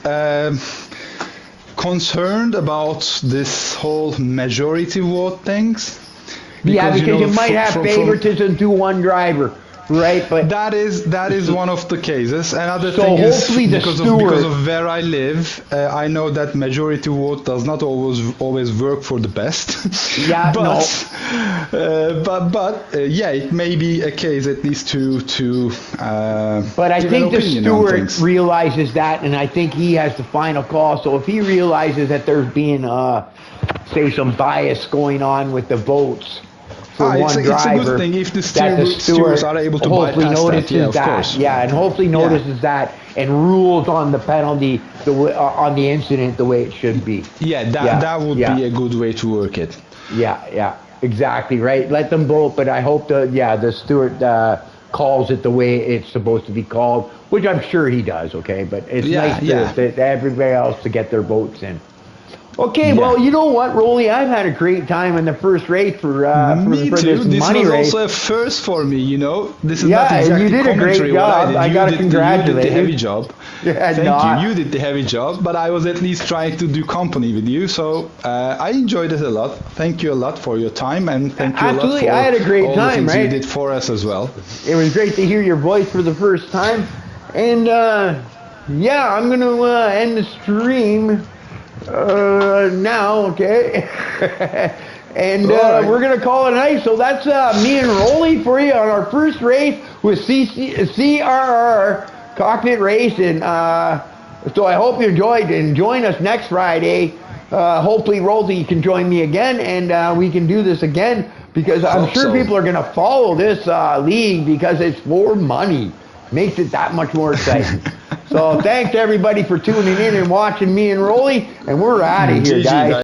concerned about this whole majority vote things. Because you might have favoritism to one driver. Right, but that is one of the cases. Another so thing is hopefully because of where I live, I know that majority vote does not always work for the best. Yeah, but it may be a case at least to. But I think the steward realizes that, and I think he has the final call. So if he realizes that there's being, say, some bias going on with the votes. For one driver, it's a good thing if the stewards are able to hopefully bypass notices that. Yeah, and hopefully notices that and rules on the penalty on the incident the way it should be. That would be a good way to work it. Yeah, exactly right. Let them vote, but I hope the steward calls it the way it's supposed to be called, which I'm sure he does. Okay, but it's nice to everybody else to get their votes in. Okay, well, you know what, Rolly? I've had a great time in the first race for this money race. This was also a first for me, you know. This is not exactly you did a great job. I got to congratulate you. You did the heavy job. Thank you. You did the heavy job, but I was at least trying to do company with you, so I enjoyed it a lot. Thank you a lot for your time, and thank you a lot for I had a great all time, the things you did for us as well. It was great to hear your voice for the first time, and I'm going to end the stream. Now, okay, and we're gonna call it a night. So that's me and Rolly for you on our first race with CRR Cockpit Race, and so I hope you enjoyed. And join us next Friday. Hopefully, Rolly, you can join me again, and we can do this again because I'm sure people are gonna follow this league because it's more money. Makes it that much more exciting. So thanks everybody for tuning in and watching me and Rolly, and we're out of here, guys.